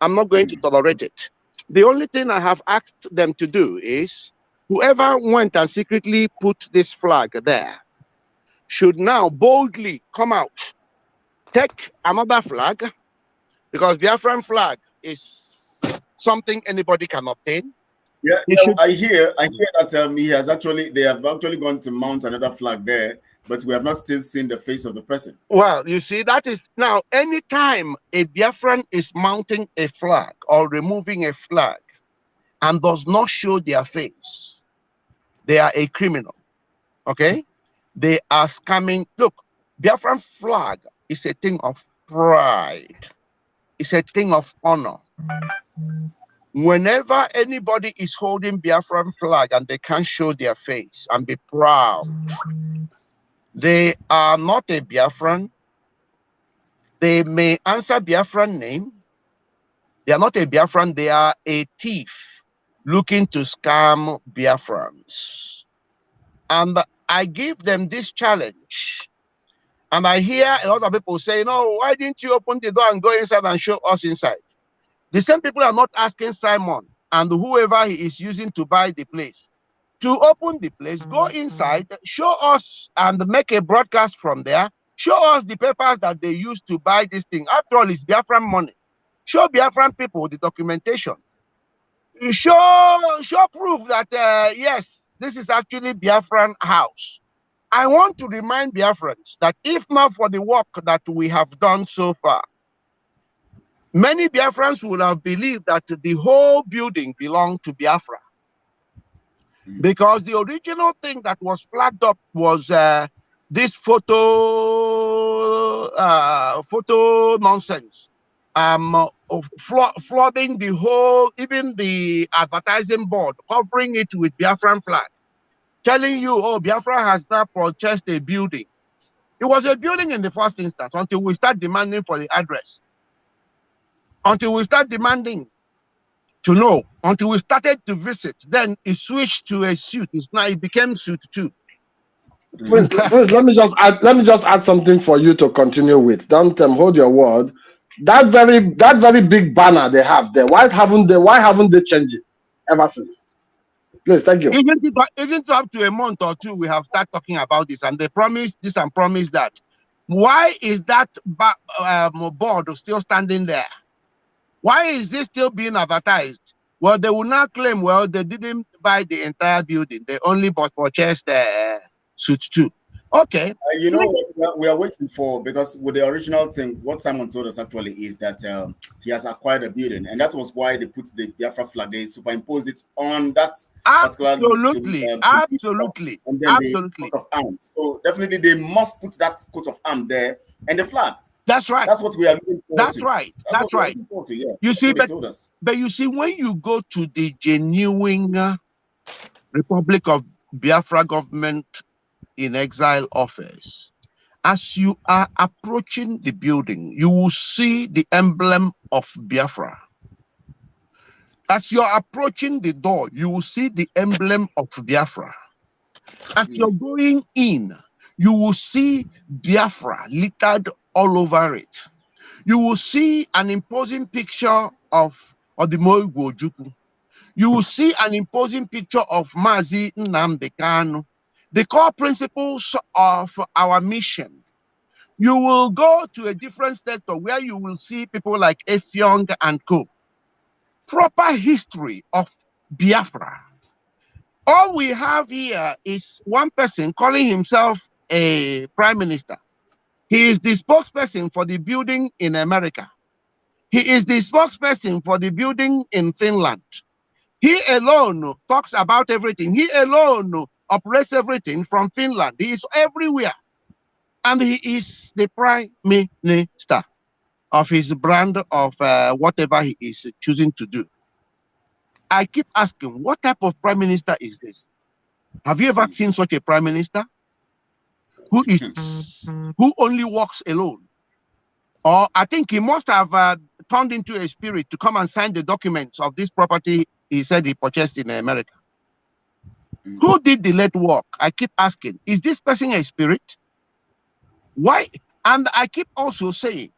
I'm not going to tolerate it. The only thing I have asked them to do is, whoever went and secretly put this flag there should now boldly come out, take another flag, because Biafran flag is something anybody can obtain. Yeah, I hear that they have actually gone to mount another flag there, but we have not still seen the face of the person. Well, you see, that is now, anytime a Biafran is mounting a flag or removing a flag and does not show their face, they are a criminal. Okay? They are scamming. Look, Biafran flag is a thing of pride. It's a thing of honor. Whenever anybody is holding Biafran flag and they can't show their face and be proud, they are not a Biafran. They may answer Biafran name. They are not a Biafran. They are a thief looking to scam Biafrans. And I give them this challenge. And I hear a lot of people say, no, why didn't you open the door and go inside and show us inside? The same people are not asking Simon and whoever he is using to buy the place to open the place, go inside, show us and make a broadcast from there, show us the papers that they used to buy this thing. After all, it's Biafran money. Show Biafran people the documentation. Show proof that, yes, this is actually Biafran house. I want to remind Biafrans that if not for the work that we have done so far, many Biafrans would have believed that the whole building belonged to Biafra. Because the original thing that was flagged up was this photo nonsense, flooding the whole, even the advertising board, covering it with Biafran flag, telling you, oh, Biafra has now purchased a building. It was a building in the first instance until we start demanding for the address. Until we start demanding to know, until we started to visit, then it switched to a suit. It became suit 2. Prince, let me just add something for you to continue with. Don't hold your word. That very big banner they have there. Why haven't they changed it ever since? Please, thank you. Isn't it up to a month or two we have started talking about this, and they promised this and promised that? Why is that board still standing there? Why is this still being advertised? Well, they will not claim, well, they didn't buy the entire building. They only purchased suit 2. Okay. You know what we are waiting for, because with the original thing, what Simon told us actually is that he has acquired a building, and that was why they put the Biafra flag. They superimposed it on that particular absolutely. And then the coat of arms. So definitely they must put that coat of arms there and the flag. That's right. That's what we are looking for. That's right. That's right. Yes. You see, but you see, when you go to the genuine Republic of Biafra government in Exile office, as you are approaching the building, you will see the emblem of Biafra. As you're approaching the door, you will see the emblem of Biafra. As you're going in, you will see Biafra littered all over it. You will see an imposing picture of Odimoigwe Ojukwu. You will see an imposing picture of Mazi Nnamdi Kanu, the core principles of our mission. You will go to a different sector where you will see people like Effiong and co. Proper history of Biafra. All we have here is one person calling himself a prime minister. He is the spokesperson for the building in America. He is the spokesperson for the building in Finland. He alone talks about everything. He alone operates everything from Finland. He is everywhere. And he is the prime minister of his brand of whatever he is choosing to do. I keep asking, what type of prime minister is this? Have you ever seen such a prime minister who only walks alone? Or I think he must have turned into a spirit to come and sign the documents of this property he said he purchased in America. Who did the lead work? I keep asking, is this person a spirit? Why? And I keep also saying,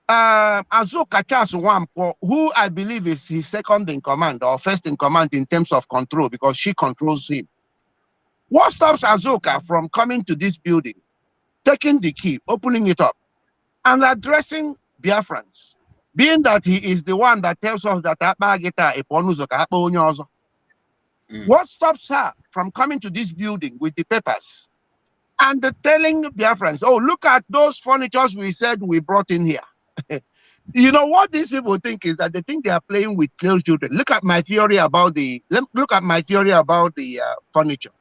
Azuka Charles Wampo, who I believe is his second in command or first in command in terms of control, because she controls him. What stops Azuka from coming to this building, taking the key, opening it up, and addressing Biafrans, being that he is the one that tells us that what stops her from coming to this building with the papers and telling Biafrans, oh, look at those furnitures we said we brought in here? You know what these people think is that they think they are playing with little children. Look at my theory about the furniture.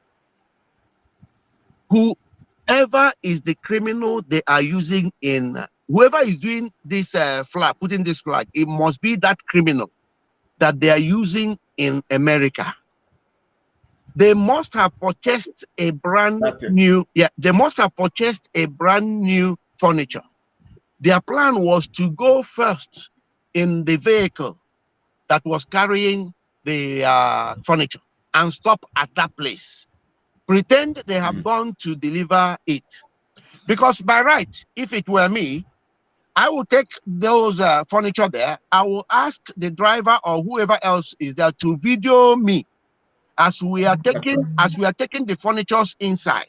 Whoever is the criminal they are using in, whoever is doing this flag, putting this flag, it must be that criminal that they are using in America. They must have purchased a brand new, they must have purchased a brand new furniture. Their plan was to go first in the vehicle that was carrying the furniture and stop at that place. Pretend they have gone to deliver it. Because by right, if it were me, I would take those furniture there. I will ask the driver or whoever else is there to video me as we are taking the furnitures inside.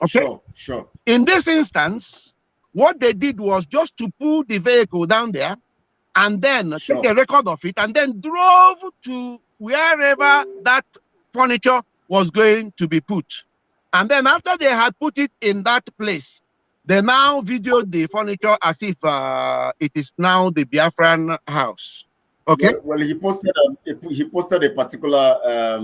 Okay. Sure. In this instance, what they did was just to pull the vehicle down there and then take a record of it and then drove to wherever that furniture was going to be put. And then after they had put it in that place, they now videoed the furniture as if it is now the Biafran house. Okay. Well, he posted a particular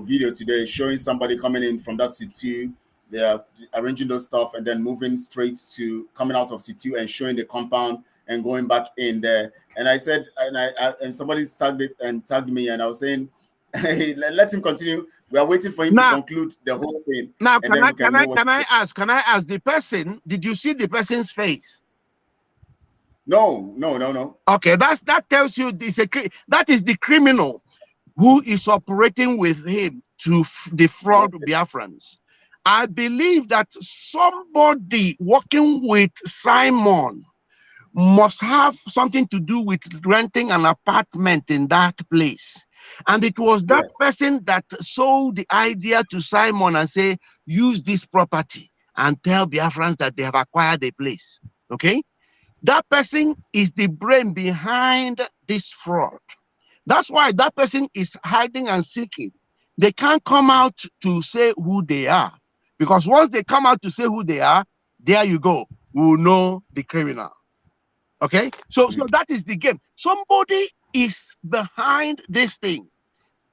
video today showing somebody coming in from that situ. They are arranging those stuff and then moving straight to coming out of situ and showing the compound and going back in there. And I said, and somebody tagged me, and I was saying, hey, let him continue. We are waiting for him to conclude the whole thing. Now, can I ask the person? Did you see the person's face? No. Okay, that tells you that is the criminal who is operating with him to defraud Biafrans. I believe that somebody working with Simon must have something to do with renting an apartment in that place. And it was that person that sold the idea to Simon and say, use this property and tell Biafrans that they have acquired a place. Okay? That person is the brain behind this fraud. That's why that person is hiding and seeking. They can't come out to say who they are. Because once they come out to say who they are, there you go. We'll know the criminal. Okay? So that is the game. Somebody is behind this thing.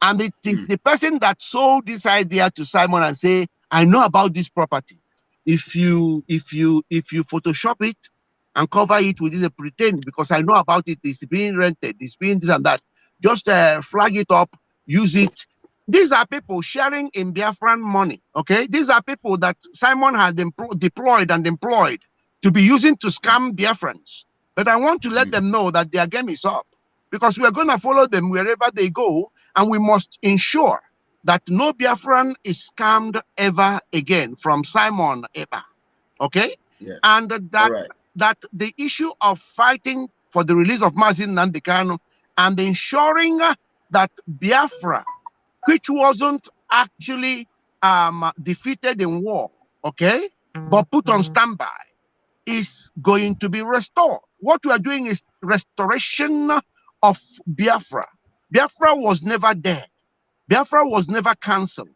And it is the person that sold this idea to Simon and say, I know about this property. If you Photoshop it and cover it with a pretend, because I know about it, it's being rented, it's being this and that. Just flag it up, use it. these are people sharing in Biafran money, okay? These are people that Simon had deployed and employed to be using to scam Biafrans. But I want to let them know that their game is up, because we are going to follow them wherever they go, and we must ensure that no Biafran is scammed ever again from Simon ever, okay? Yes. And that the issue of fighting for the release of Mazi Nnamdi Kanu and ensuring that Biafra, which wasn't actually defeated in war, okay, but put on standby, is going to be restored. What we are doing is restoration of Biafra. Biafra was never dead. Biafra was never cancelled.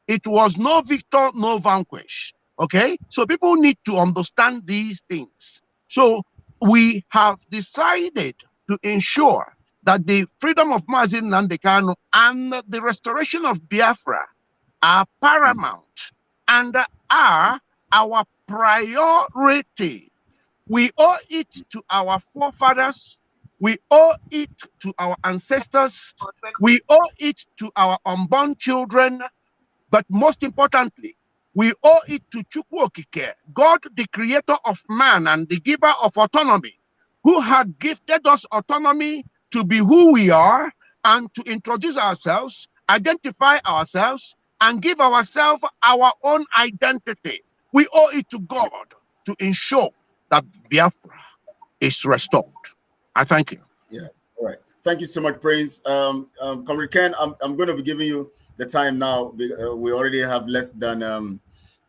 It was no victor, no vanquish. Okay? So people need to understand these things. So we have decided to ensure that the freedom of Mazi Nnamdi Kanu and the restoration of Biafra are paramount and are our priority. We owe it to our forefathers. We owe it to our ancestors. We owe it to our unborn children. But most importantly, we owe it to Chukwu Okike, God, the creator of man and the giver of autonomy, who had gifted us autonomy to be who we are and to introduce ourselves, identify ourselves, and give ourselves our own identity. We owe it to God to ensure that Biafra is restored. I thank you. Yeah, all right. Thank you so much, Prince. Comrade Ken, I'm going to be giving you the time now. We already have less than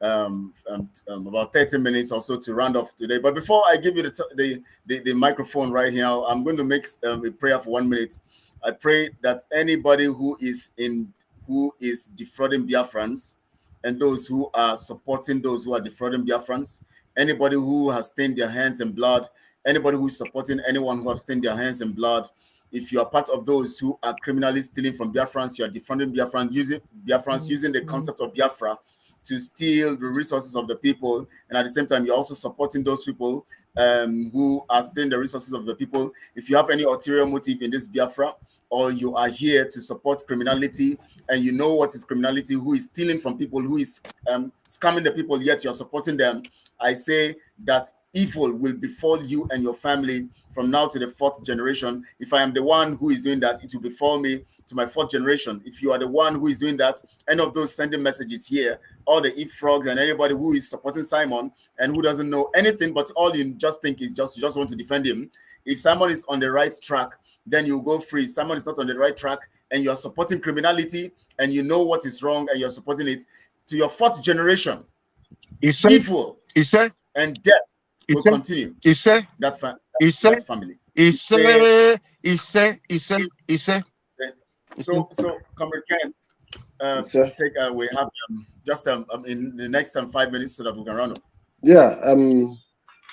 about 30 minutes or so to round off today. But before I give you the microphone right here, I'm going to make a prayer for 1 minute. I pray that anybody who is defrauding Biafrans and those who are supporting those who are defrauding Biafrans, anybody who has stained their hands in blood, anybody who is supporting anyone who has stained their hands in blood, if you are part of those who are criminally stealing from Biafrans, you are defrauding Biafrans, using the concept of Biafra to steal the resources of the people, and at the same time, you're also supporting those people who are stealing the resources of the people. If you have any ulterior motive in this Biafra, or you are here to support criminality, and you know what is criminality, who is stealing from people, who is scamming the people, yet you're supporting them, I say that evil will befall you and your family from now to the 4th generation. If I am the one who is doing that, it will befall me to my 4th generation. If you are the one who is doing that, any of those sending messages here, all the frogs and anybody who is supporting Simon and who doesn't know anything, but all you just think is you just want to defend him. If Simon is on the right track, then you go free. If Simon is not on the right track and you're supporting criminality and you know what is wrong and you're supporting it, to your 4th generation, evil and death will continue. That family. So Comrade Ken, we have just in the next 5 minutes so that we can run off. Yeah,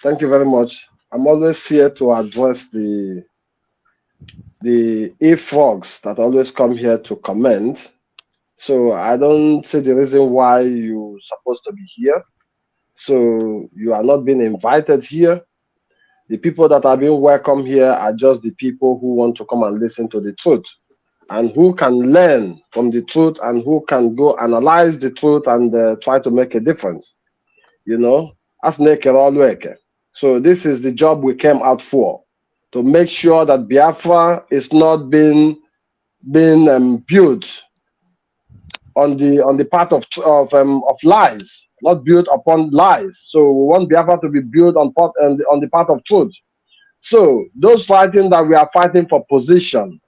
thank you very much. I'm always here to address the frogs that always come here to comment. So I don't see the reason why you're supposed to be here. So you are not being invited here. The people that are being welcome here are just the people who want to come and listen to the truth and who can learn from the truth and who can go analyze the truth and try to make a difference. You know, as so this is the job we came out for, to make sure that Biafra is not being built on the part of lies, not built upon lies. So we want Biafra to be built on the part of truth. So those fighting that we are fighting for position.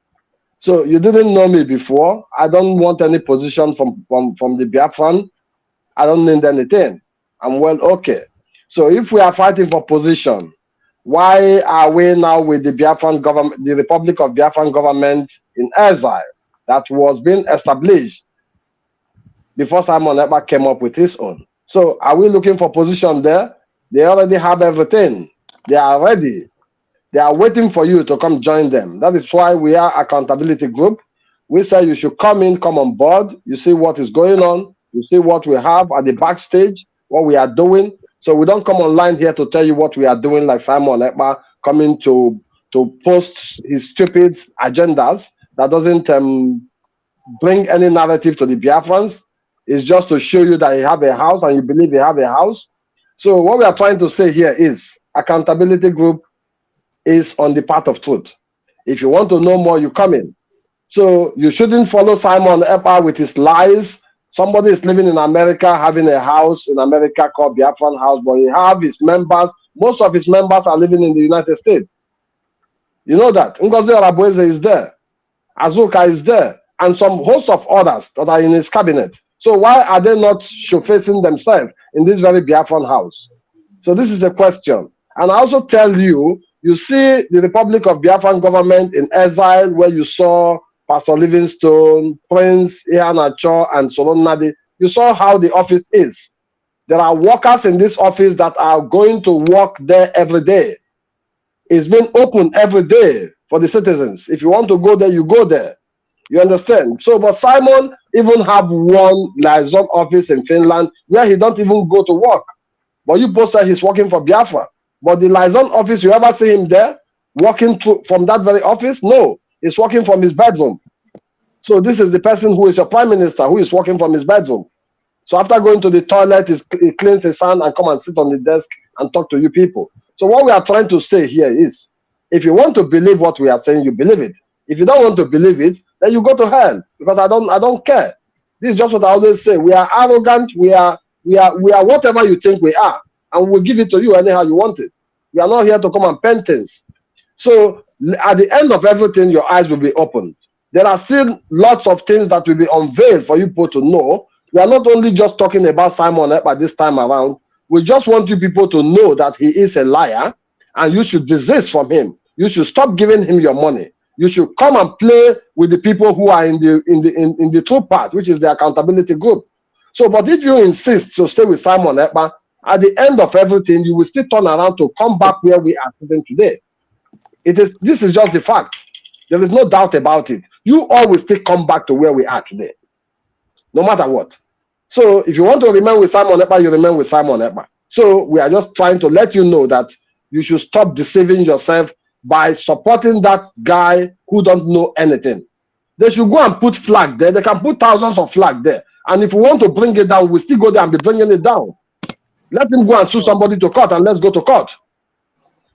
So you didn't know me before. I don't want any position from the Biafran. I don't need anything. I'm well okay. So if we are fighting for position, why are we now with the Biafran government, the Republic of Biafran government in exile that was being established before Simon Ekpa came up with his own? So are we looking for position there? They already have everything. They are ready. They are waiting for you to come join them. That is why we are accountability group. We say you should come on board. You see what is going on. You see what we have at the backstage, what we are doing. So we don't come online here to tell you what we are doing like Simon Ekpa coming to post his stupid agendas that doesn't bring any narrative to the Biafrans. It's just to show you that you have a house and you believe you have a house. So what we are trying to say here is accountability group is on the path of truth. If you want to know more, you come in. So you shouldn't follow Simon Ekpa with his lies. Somebody is living in America, having a house in America called Biafran House, but he have his members. Most of his members are living in the United States. You know that. Ngozi Olabueze is there. Azuka is there. And some host of others that are in his cabinet. So why are they not showcasing themselves in this very Biafran house? So this is a question. And I also tell you, you see the Republic of Biafran government in exile, where you saw Pastor Livingstone, Prince Ihanacho, and Solon Nadi. You saw how the office is. There are workers in this office that are going to work there every day. It's been open every day for the citizens. If you want to go there, you go there. You understand? So, but Simon even have one liaison office in Finland where he don't even go to work. But you both say he's working for Biafra. But the liaison office, you ever see him there working from that very office? No, he's working from his bedroom. So this is the person who is your prime minister who is working from his bedroom. So after going to the toilet, he cleans his hand and come and sit on the desk and talk to you people. So what we are trying to say here is, if you want to believe what we are saying, you believe it. If you don't want to believe it, then you go to hell, because I don't care. This is just what I always say. We are arrogant. We are whatever you think we are, and we'll give it to you anyhow you want it. We are not here to come and pen things. So at the end of everything, your eyes will be opened. There are still lots of things that will be unveiled for you people to know. We are not only just talking about Simon Ekpa this time around. We just want you people to know that he is a liar, and you should desist from him. You should stop giving him your money. You should come and play with the people who are in the true part, which is the accountability group. So, but if you insist to stay with Simon Ekpa, at the end of everything, you will still turn around to come back where we are sitting today. This is just the fact. There is no doubt about it. You always still come back to where we are today, no matter what. So if you want to remain with Simon Ekpa, you remain with Simon Ekpa. So we are just trying to let you know that you should stop deceiving yourself by supporting that guy who don't know anything. They should go and put flag there. They can put thousands of flag there. And if we want to bring it down, we still go there and be bringing it down. Let him go and sue somebody to court, and let's go to court.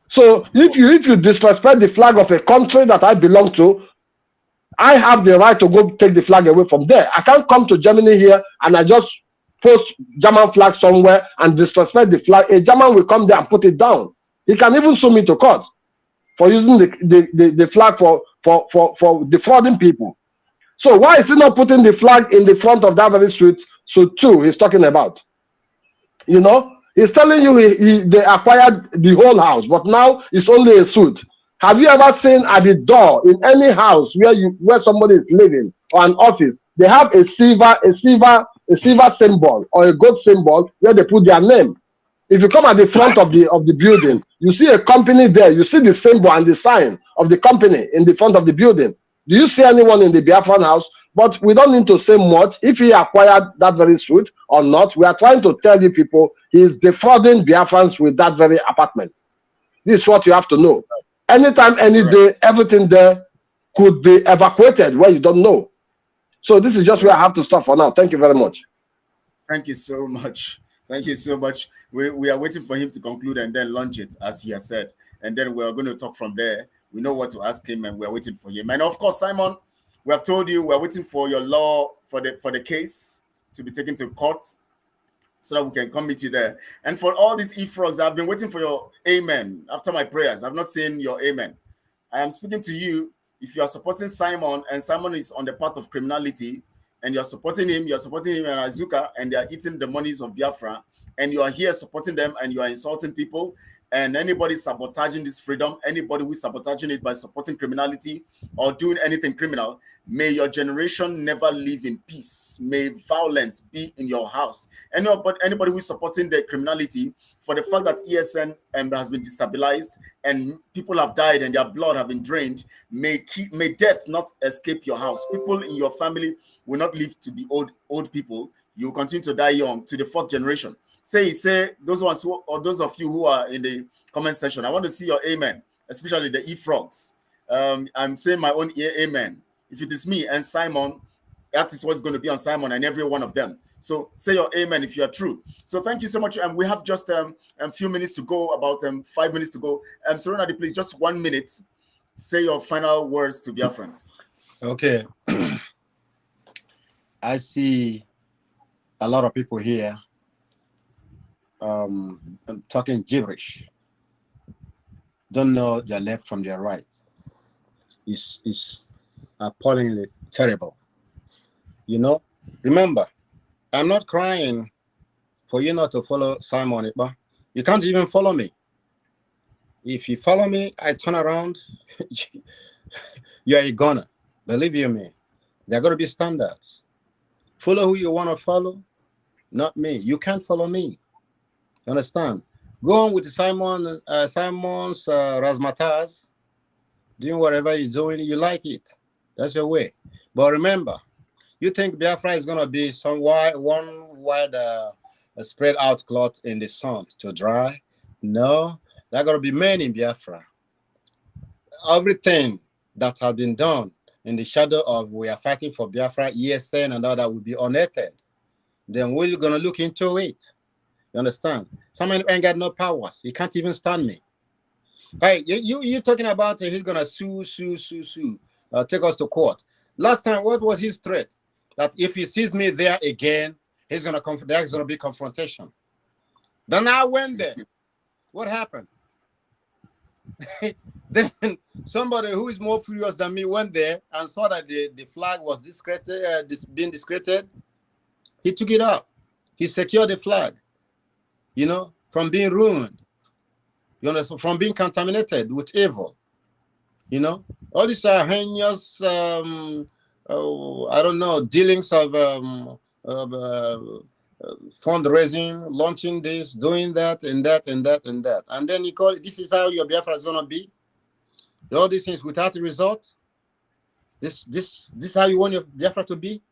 So if you disrespect the flag of a country that I belong to, I have the right to go take the flag away from there. I can't come to Germany here and I just post German flag somewhere and disrespect the flag. A German will come there and put it down. He can even sue me to court for using the flag for defrauding people. So why is he not putting the flag in the front of that very suit too he's talking about? You know, he's telling you they acquired the whole house, but now it's only a suit. Have you ever seen at the door in any house where somebody is living, or an office, they have a silver symbol or a gold symbol where they put their name? If you come at the front of the building, you see a company there, you see the symbol and the sign of the company in the front of the building. Do you see anyone in the Biafran house? But we don't need to say much if he acquired that very suit or not. We are trying to tell you people he is defrauding Biafrans with that very apartment. This is what you have to know. Anytime, any day, everything there could be evacuated where you don't know. So this is just where I have to stop for now. Thank you very much. Thank you so much. Thank you so much. We are waiting for him to conclude and then launch it, as he has said. And then we are going to talk from there. We know what to ask him, and we are waiting for him. And of course, Simon, we have told you we are waiting for your law for the case to be taken to court, so that we can come meet you there. And for all these e-frogs, I've been waiting for your amen after my prayers. I've not seen your amen. I am speaking to you. If you are supporting Simon, and Simon is on the path of criminality, and you're supporting him and Azuka, and they are eating the monies of Biafra, and you are here supporting them, and you are insulting people, and anybody sabotaging this freedom, anybody who is sabotaging it by supporting criminality or doing anything criminal, may your generation never live in peace. May violence be in your house. Anybody who is supporting the criminality, for the fact that ESN has been destabilized and people have died and their blood have been drained, may death not escape your house. People in your family will not live to be old people. You will continue to die young to the 4th generation. Say those ones or those of you who are in the comment section, I want to see your amen, especially the e-frogs. I'm saying my own amen. If it is me and Simon, That is what's going to be on Simon and every one of them. So say your amen if you are true. So thank you so much. And we have just a few minutes to go, about 5 minutes to go. Serenadi, please, just 1 minute. Say your final words to Biafrans. Okay. I see a lot of people here talking gibberish. Don't know their left from their right. It's appallingly terrible. You know, remember, I'm not crying for you not to follow Simon Ekpa. You can't even follow me. If you follow me, I turn around, you're a goner. Believe you me, there are going to be standards. Follow who you want to follow, not me. You can't follow me. You understand? Go on with Simon's razzmatazz, doing whatever you're doing. You like it. That's your way. But remember, you think Biafra is going to be one wide spread out cloth in the sun to dry? No, there are going to be men in Biafra. Everything that has been done in the shadow of we are fighting for Biafra, ESN and all that will be unearthed. Then we're going to look into it. You understand? Someone ain't got no powers. He can't even stand me. Hey, you talking about he's going to sue, take us to court. Last time, what was his threat? That if he sees me there again, there's going to be confrontation. Then I went there. What happened? Then somebody who is more furious than me went there and saw that the flag was being discredited. He took it up. He secured the flag, you know, from being ruined. You understand? From being contaminated with evil. You know, all these heinous, I don't know, dealings of fundraising, launching this, doing that, and that, and that, and that. And then you call it, this is how your Biafra is going to be. All these things without a result. This is how you want your Biafra to be.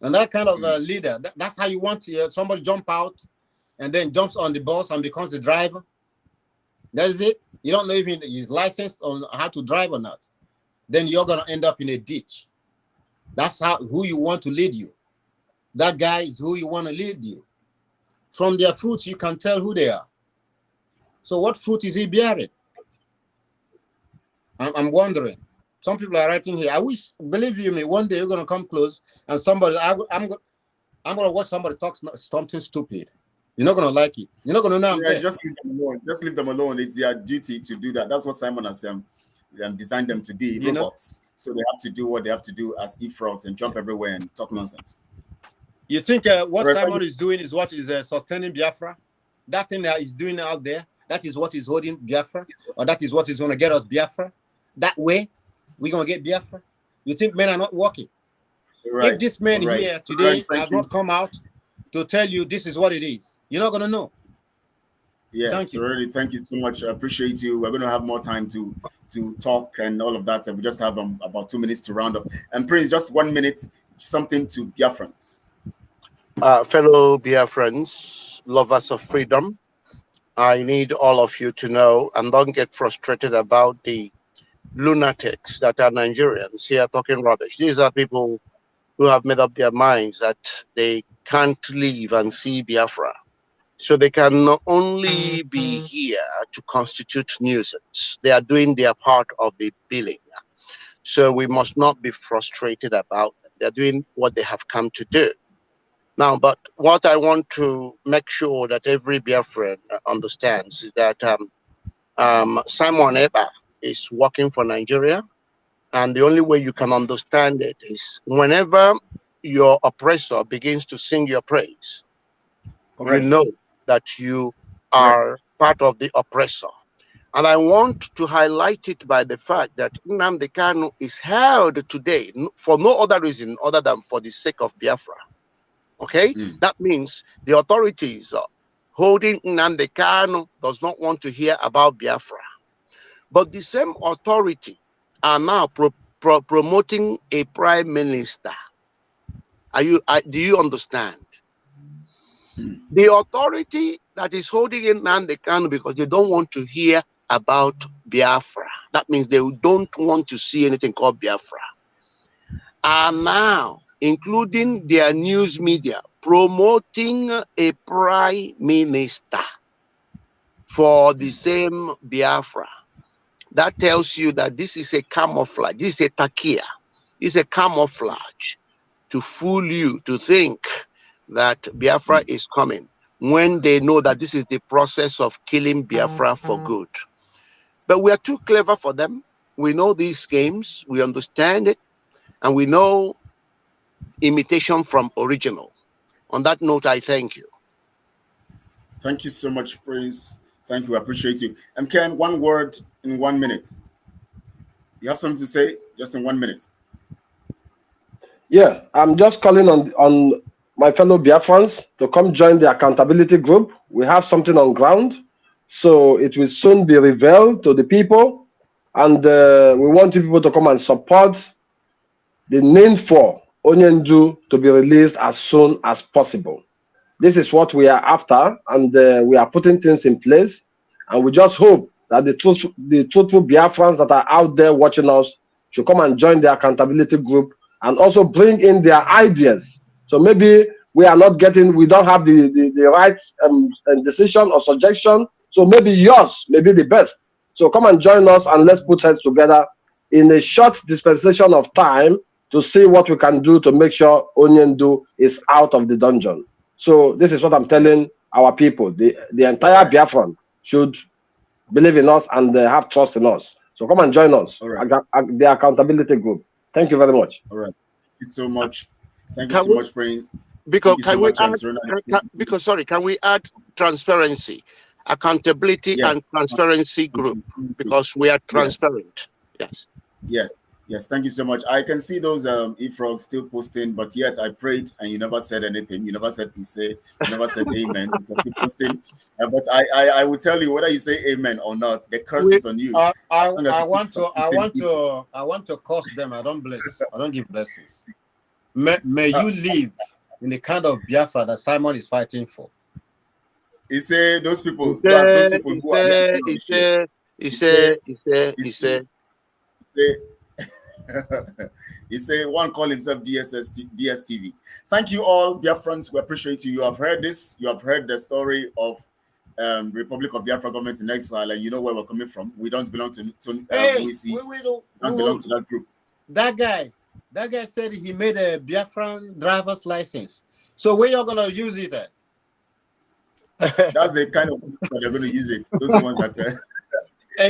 And that kind of leader, that's how you want somebody jump out and then jumps on the bus and becomes the driver. That is it. You don't know if he's licensed on how to drive or not. Then you're going to end up in a ditch. That's who you want to lead you. That guy is who you want to lead you. From their fruits, you can tell who they are. So what fruit is he bearing? I'm wondering. Some people are writing here. I wish, believe you me, one day you're going to come close and somebody, I'm going to watch somebody talk something stupid. You're not going to like it. You're not going to know. Yeah, just leave them alone. Just leave them alone. It's their duty to do that. That's what Simon has designed them to be, robots. So they have to do what they have to do as e-frogs and jump everywhere and talk nonsense. You think what Simon is doing is what is sustaining Biafra? That thing that he's doing out there, that is what is holding Biafra? Or that is what is going to get us Biafra? That way, we're going to get Biafra? You think men are not working? Right. If this man here today has not come out to tell you this is what it is, you're not going to know. Yes, really, thank you so much. I appreciate you. We're going to have more time to talk and all of that. And we just have about 2 minutes to round up. And Prince, just 1 minute, something to Biafrans. Fellow Biafrans, lovers of freedom, I need all of you to know and don't get frustrated about the lunatics that are Nigerians here talking rubbish. These are people who have made up their minds that they can't leave and see Biafra. So they can not only be here to constitute nuisance, they are doing their part of the billing. So we must not be frustrated about them. They're doing what they have come to do. Now, but what I want to make sure that every Biafran understands is that Simon Ekpa is working for Nigeria. And the only way you can understand it is whenever your oppressor begins to sing your praise, you know that you are part of the oppressor. And I want to highlight it by the fact that Nnamdi Kanu is held today for no other reason other than for the sake of Biafra. Okay? That means the authorities holding Nnamdi Kanu does not want to hear about Biafra. But the same authority are now promoting a prime minister. Do you understand? The authority that is holding in Nnamdi Kanu because they don't want to hear about Biafra. That means they don't want to see anything called Biafra. Are now including their news media, promoting a prime minister for the same Biafra. That tells you that this is a camouflage. This is a takia. This is a camouflage to fool you to think that Biafra is coming when they know that this is the process of killing Biafra for good. But we are too clever for them. We know these games, we understand it, and we know imitation from original. On that note, I thank you. Thank you so much, Prince. Thank you. I appreciate you. And Ken, one word in 1 minute. You have something to say? Just in 1 minute. Yeah, I'm just calling on my fellow Biafrans to come join the accountability group. We have something on ground, so it will soon be revealed to the people, and we want people to come and support the need for Onyendu to be released as soon as possible. This is what we are after, and we are putting things in place, and we just hope that the truthful Biafrans that are out there watching us should come and join the accountability group and also bring in their ideas. So maybe we don't have the right decision or suggestion. So maybe yours may be the best. So come and join us and let's put heads together in a short dispensation of time to see what we can do to make sure Onyendu is out of the dungeon. So this is what I'm telling our people. The entire Biafran should believe in us and have trust in us. So come and join us, the accountability group. Thank you very much. All right. Thank you so much. Thank you so much, Prince. Because can we add transparency, accountability, and transparency group? Because we are transparent. Yes. Yes. Yes, thank you so much. I can see those e-frogs still posting, but yet I prayed and you never said anything. You never said peace. You never said amen. You're still posting. But I will tell you whether you say amen or not, the curse is on you. I want to curse them. I don't bless. I don't give blessings. May you live in the kind of Biafra that Simon is fighting for. He said those people, those people who are he said he say one call himself DSTV. Thank you all, Biafrans. We appreciate you. You have heard this. You have heard the story of Republic of Biafra government in exile, and you know where we're coming from. We don't belong to we don't belong to that group. That guy said he made a Biafran driver's license. So where you're gonna use it at? That's the kind of that they're gonna use it. Those ones that. The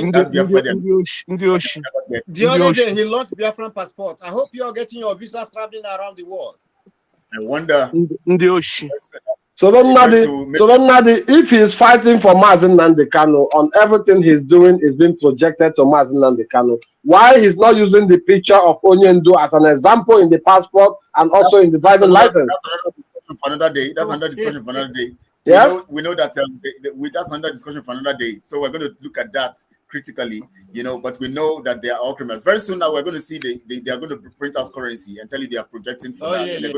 other day he launched Biafran passport. I hope you are getting your visa traveling around the world. I wonder. So if he is fighting for Mazi Nnamdi Kanu, on everything he's doing is being projected to Mazi Nnamdi Kanu, why he's not using the picture of Onyendu as an example in the passport and also in the driving license? That's another discussion for another day. That's another discussion for another day. Yeah, we know that that's another discussion for another day. So we're going to look at that critically, but we know that they are all criminals. Very soon now we're going to see they are going to print out currency and tell you they are projecting for that. Yeah.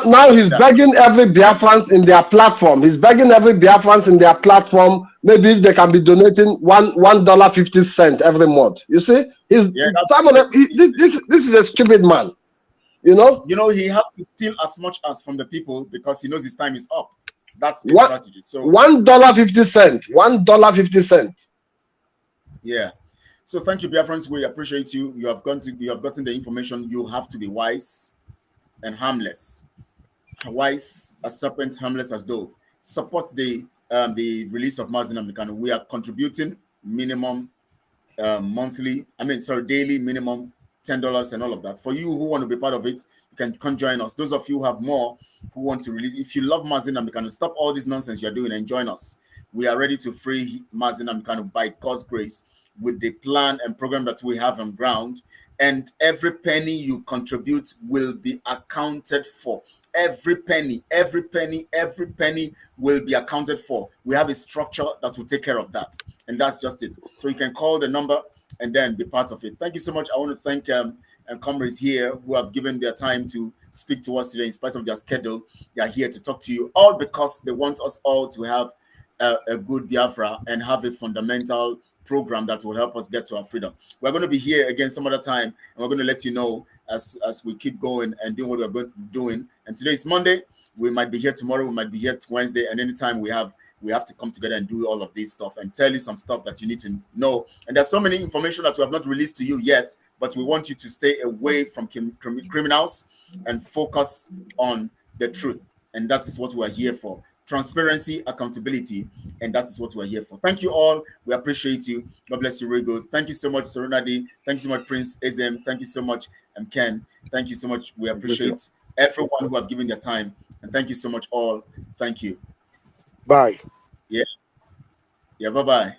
Now he's begging every Biafrans in their platform. He's begging every Biafrans in their platform. Maybe if they can be donating $1.50 every month. You see, this is a stupid man. He has to steal as much as from the people because he knows his time is up. That's the strategy. So $1.50. $1.50. Yeah. So thank you, Biafrans. We appreciate you. You have gotten the information. You have to be wise and harmless. Wise as serpent, harmless as dove. Support the release of Mazi Nnamdi Kanu. We are contributing minimum daily minimum $10 and all of that. For you who want to be part of it, you can come join us. Those of you who have more who want to release, if you love Mazi Nnamdi Kanu, stop all this nonsense you're doing and join us. We are ready to free Mazi Nnamdi Kanu by God's grace with the plan and program that we have on ground. And every penny you contribute will be accounted for. Every penny will be accounted for. We have a structure that will take care of that. And that's just it. So you can call the number and then be part of it. Thank you so much. I want to thank comrades here who have given their time to speak to us today in spite of their schedule. They are here to talk to you, all because they want us all to have a good Biafra and have a fundamental program that will help us get to our freedom. We're going to be here again some other time, and we're going to let you know as we keep going and doing what we're going to be doing. And today is Monday. We might be here tomorrow. We might be here Wednesday, and anytime we have to come together and do all of this stuff and tell you some stuff that you need to know. And there's so many information that we have not released to you yet, but we want you to stay away from criminals and focus on the truth. And that is what we're here for. Transparency, accountability, and that is what we're here for. Thank you all. We appreciate you. God bless you. Very good. Thank you so much, Serenadi. Thank you so much, Prince Ezem. Thank you so much, Ken. Thank you so much. We appreciate everyone who have given their time. And thank you so much all. Thank you. Bye. Yeah. Yeah, bye-bye.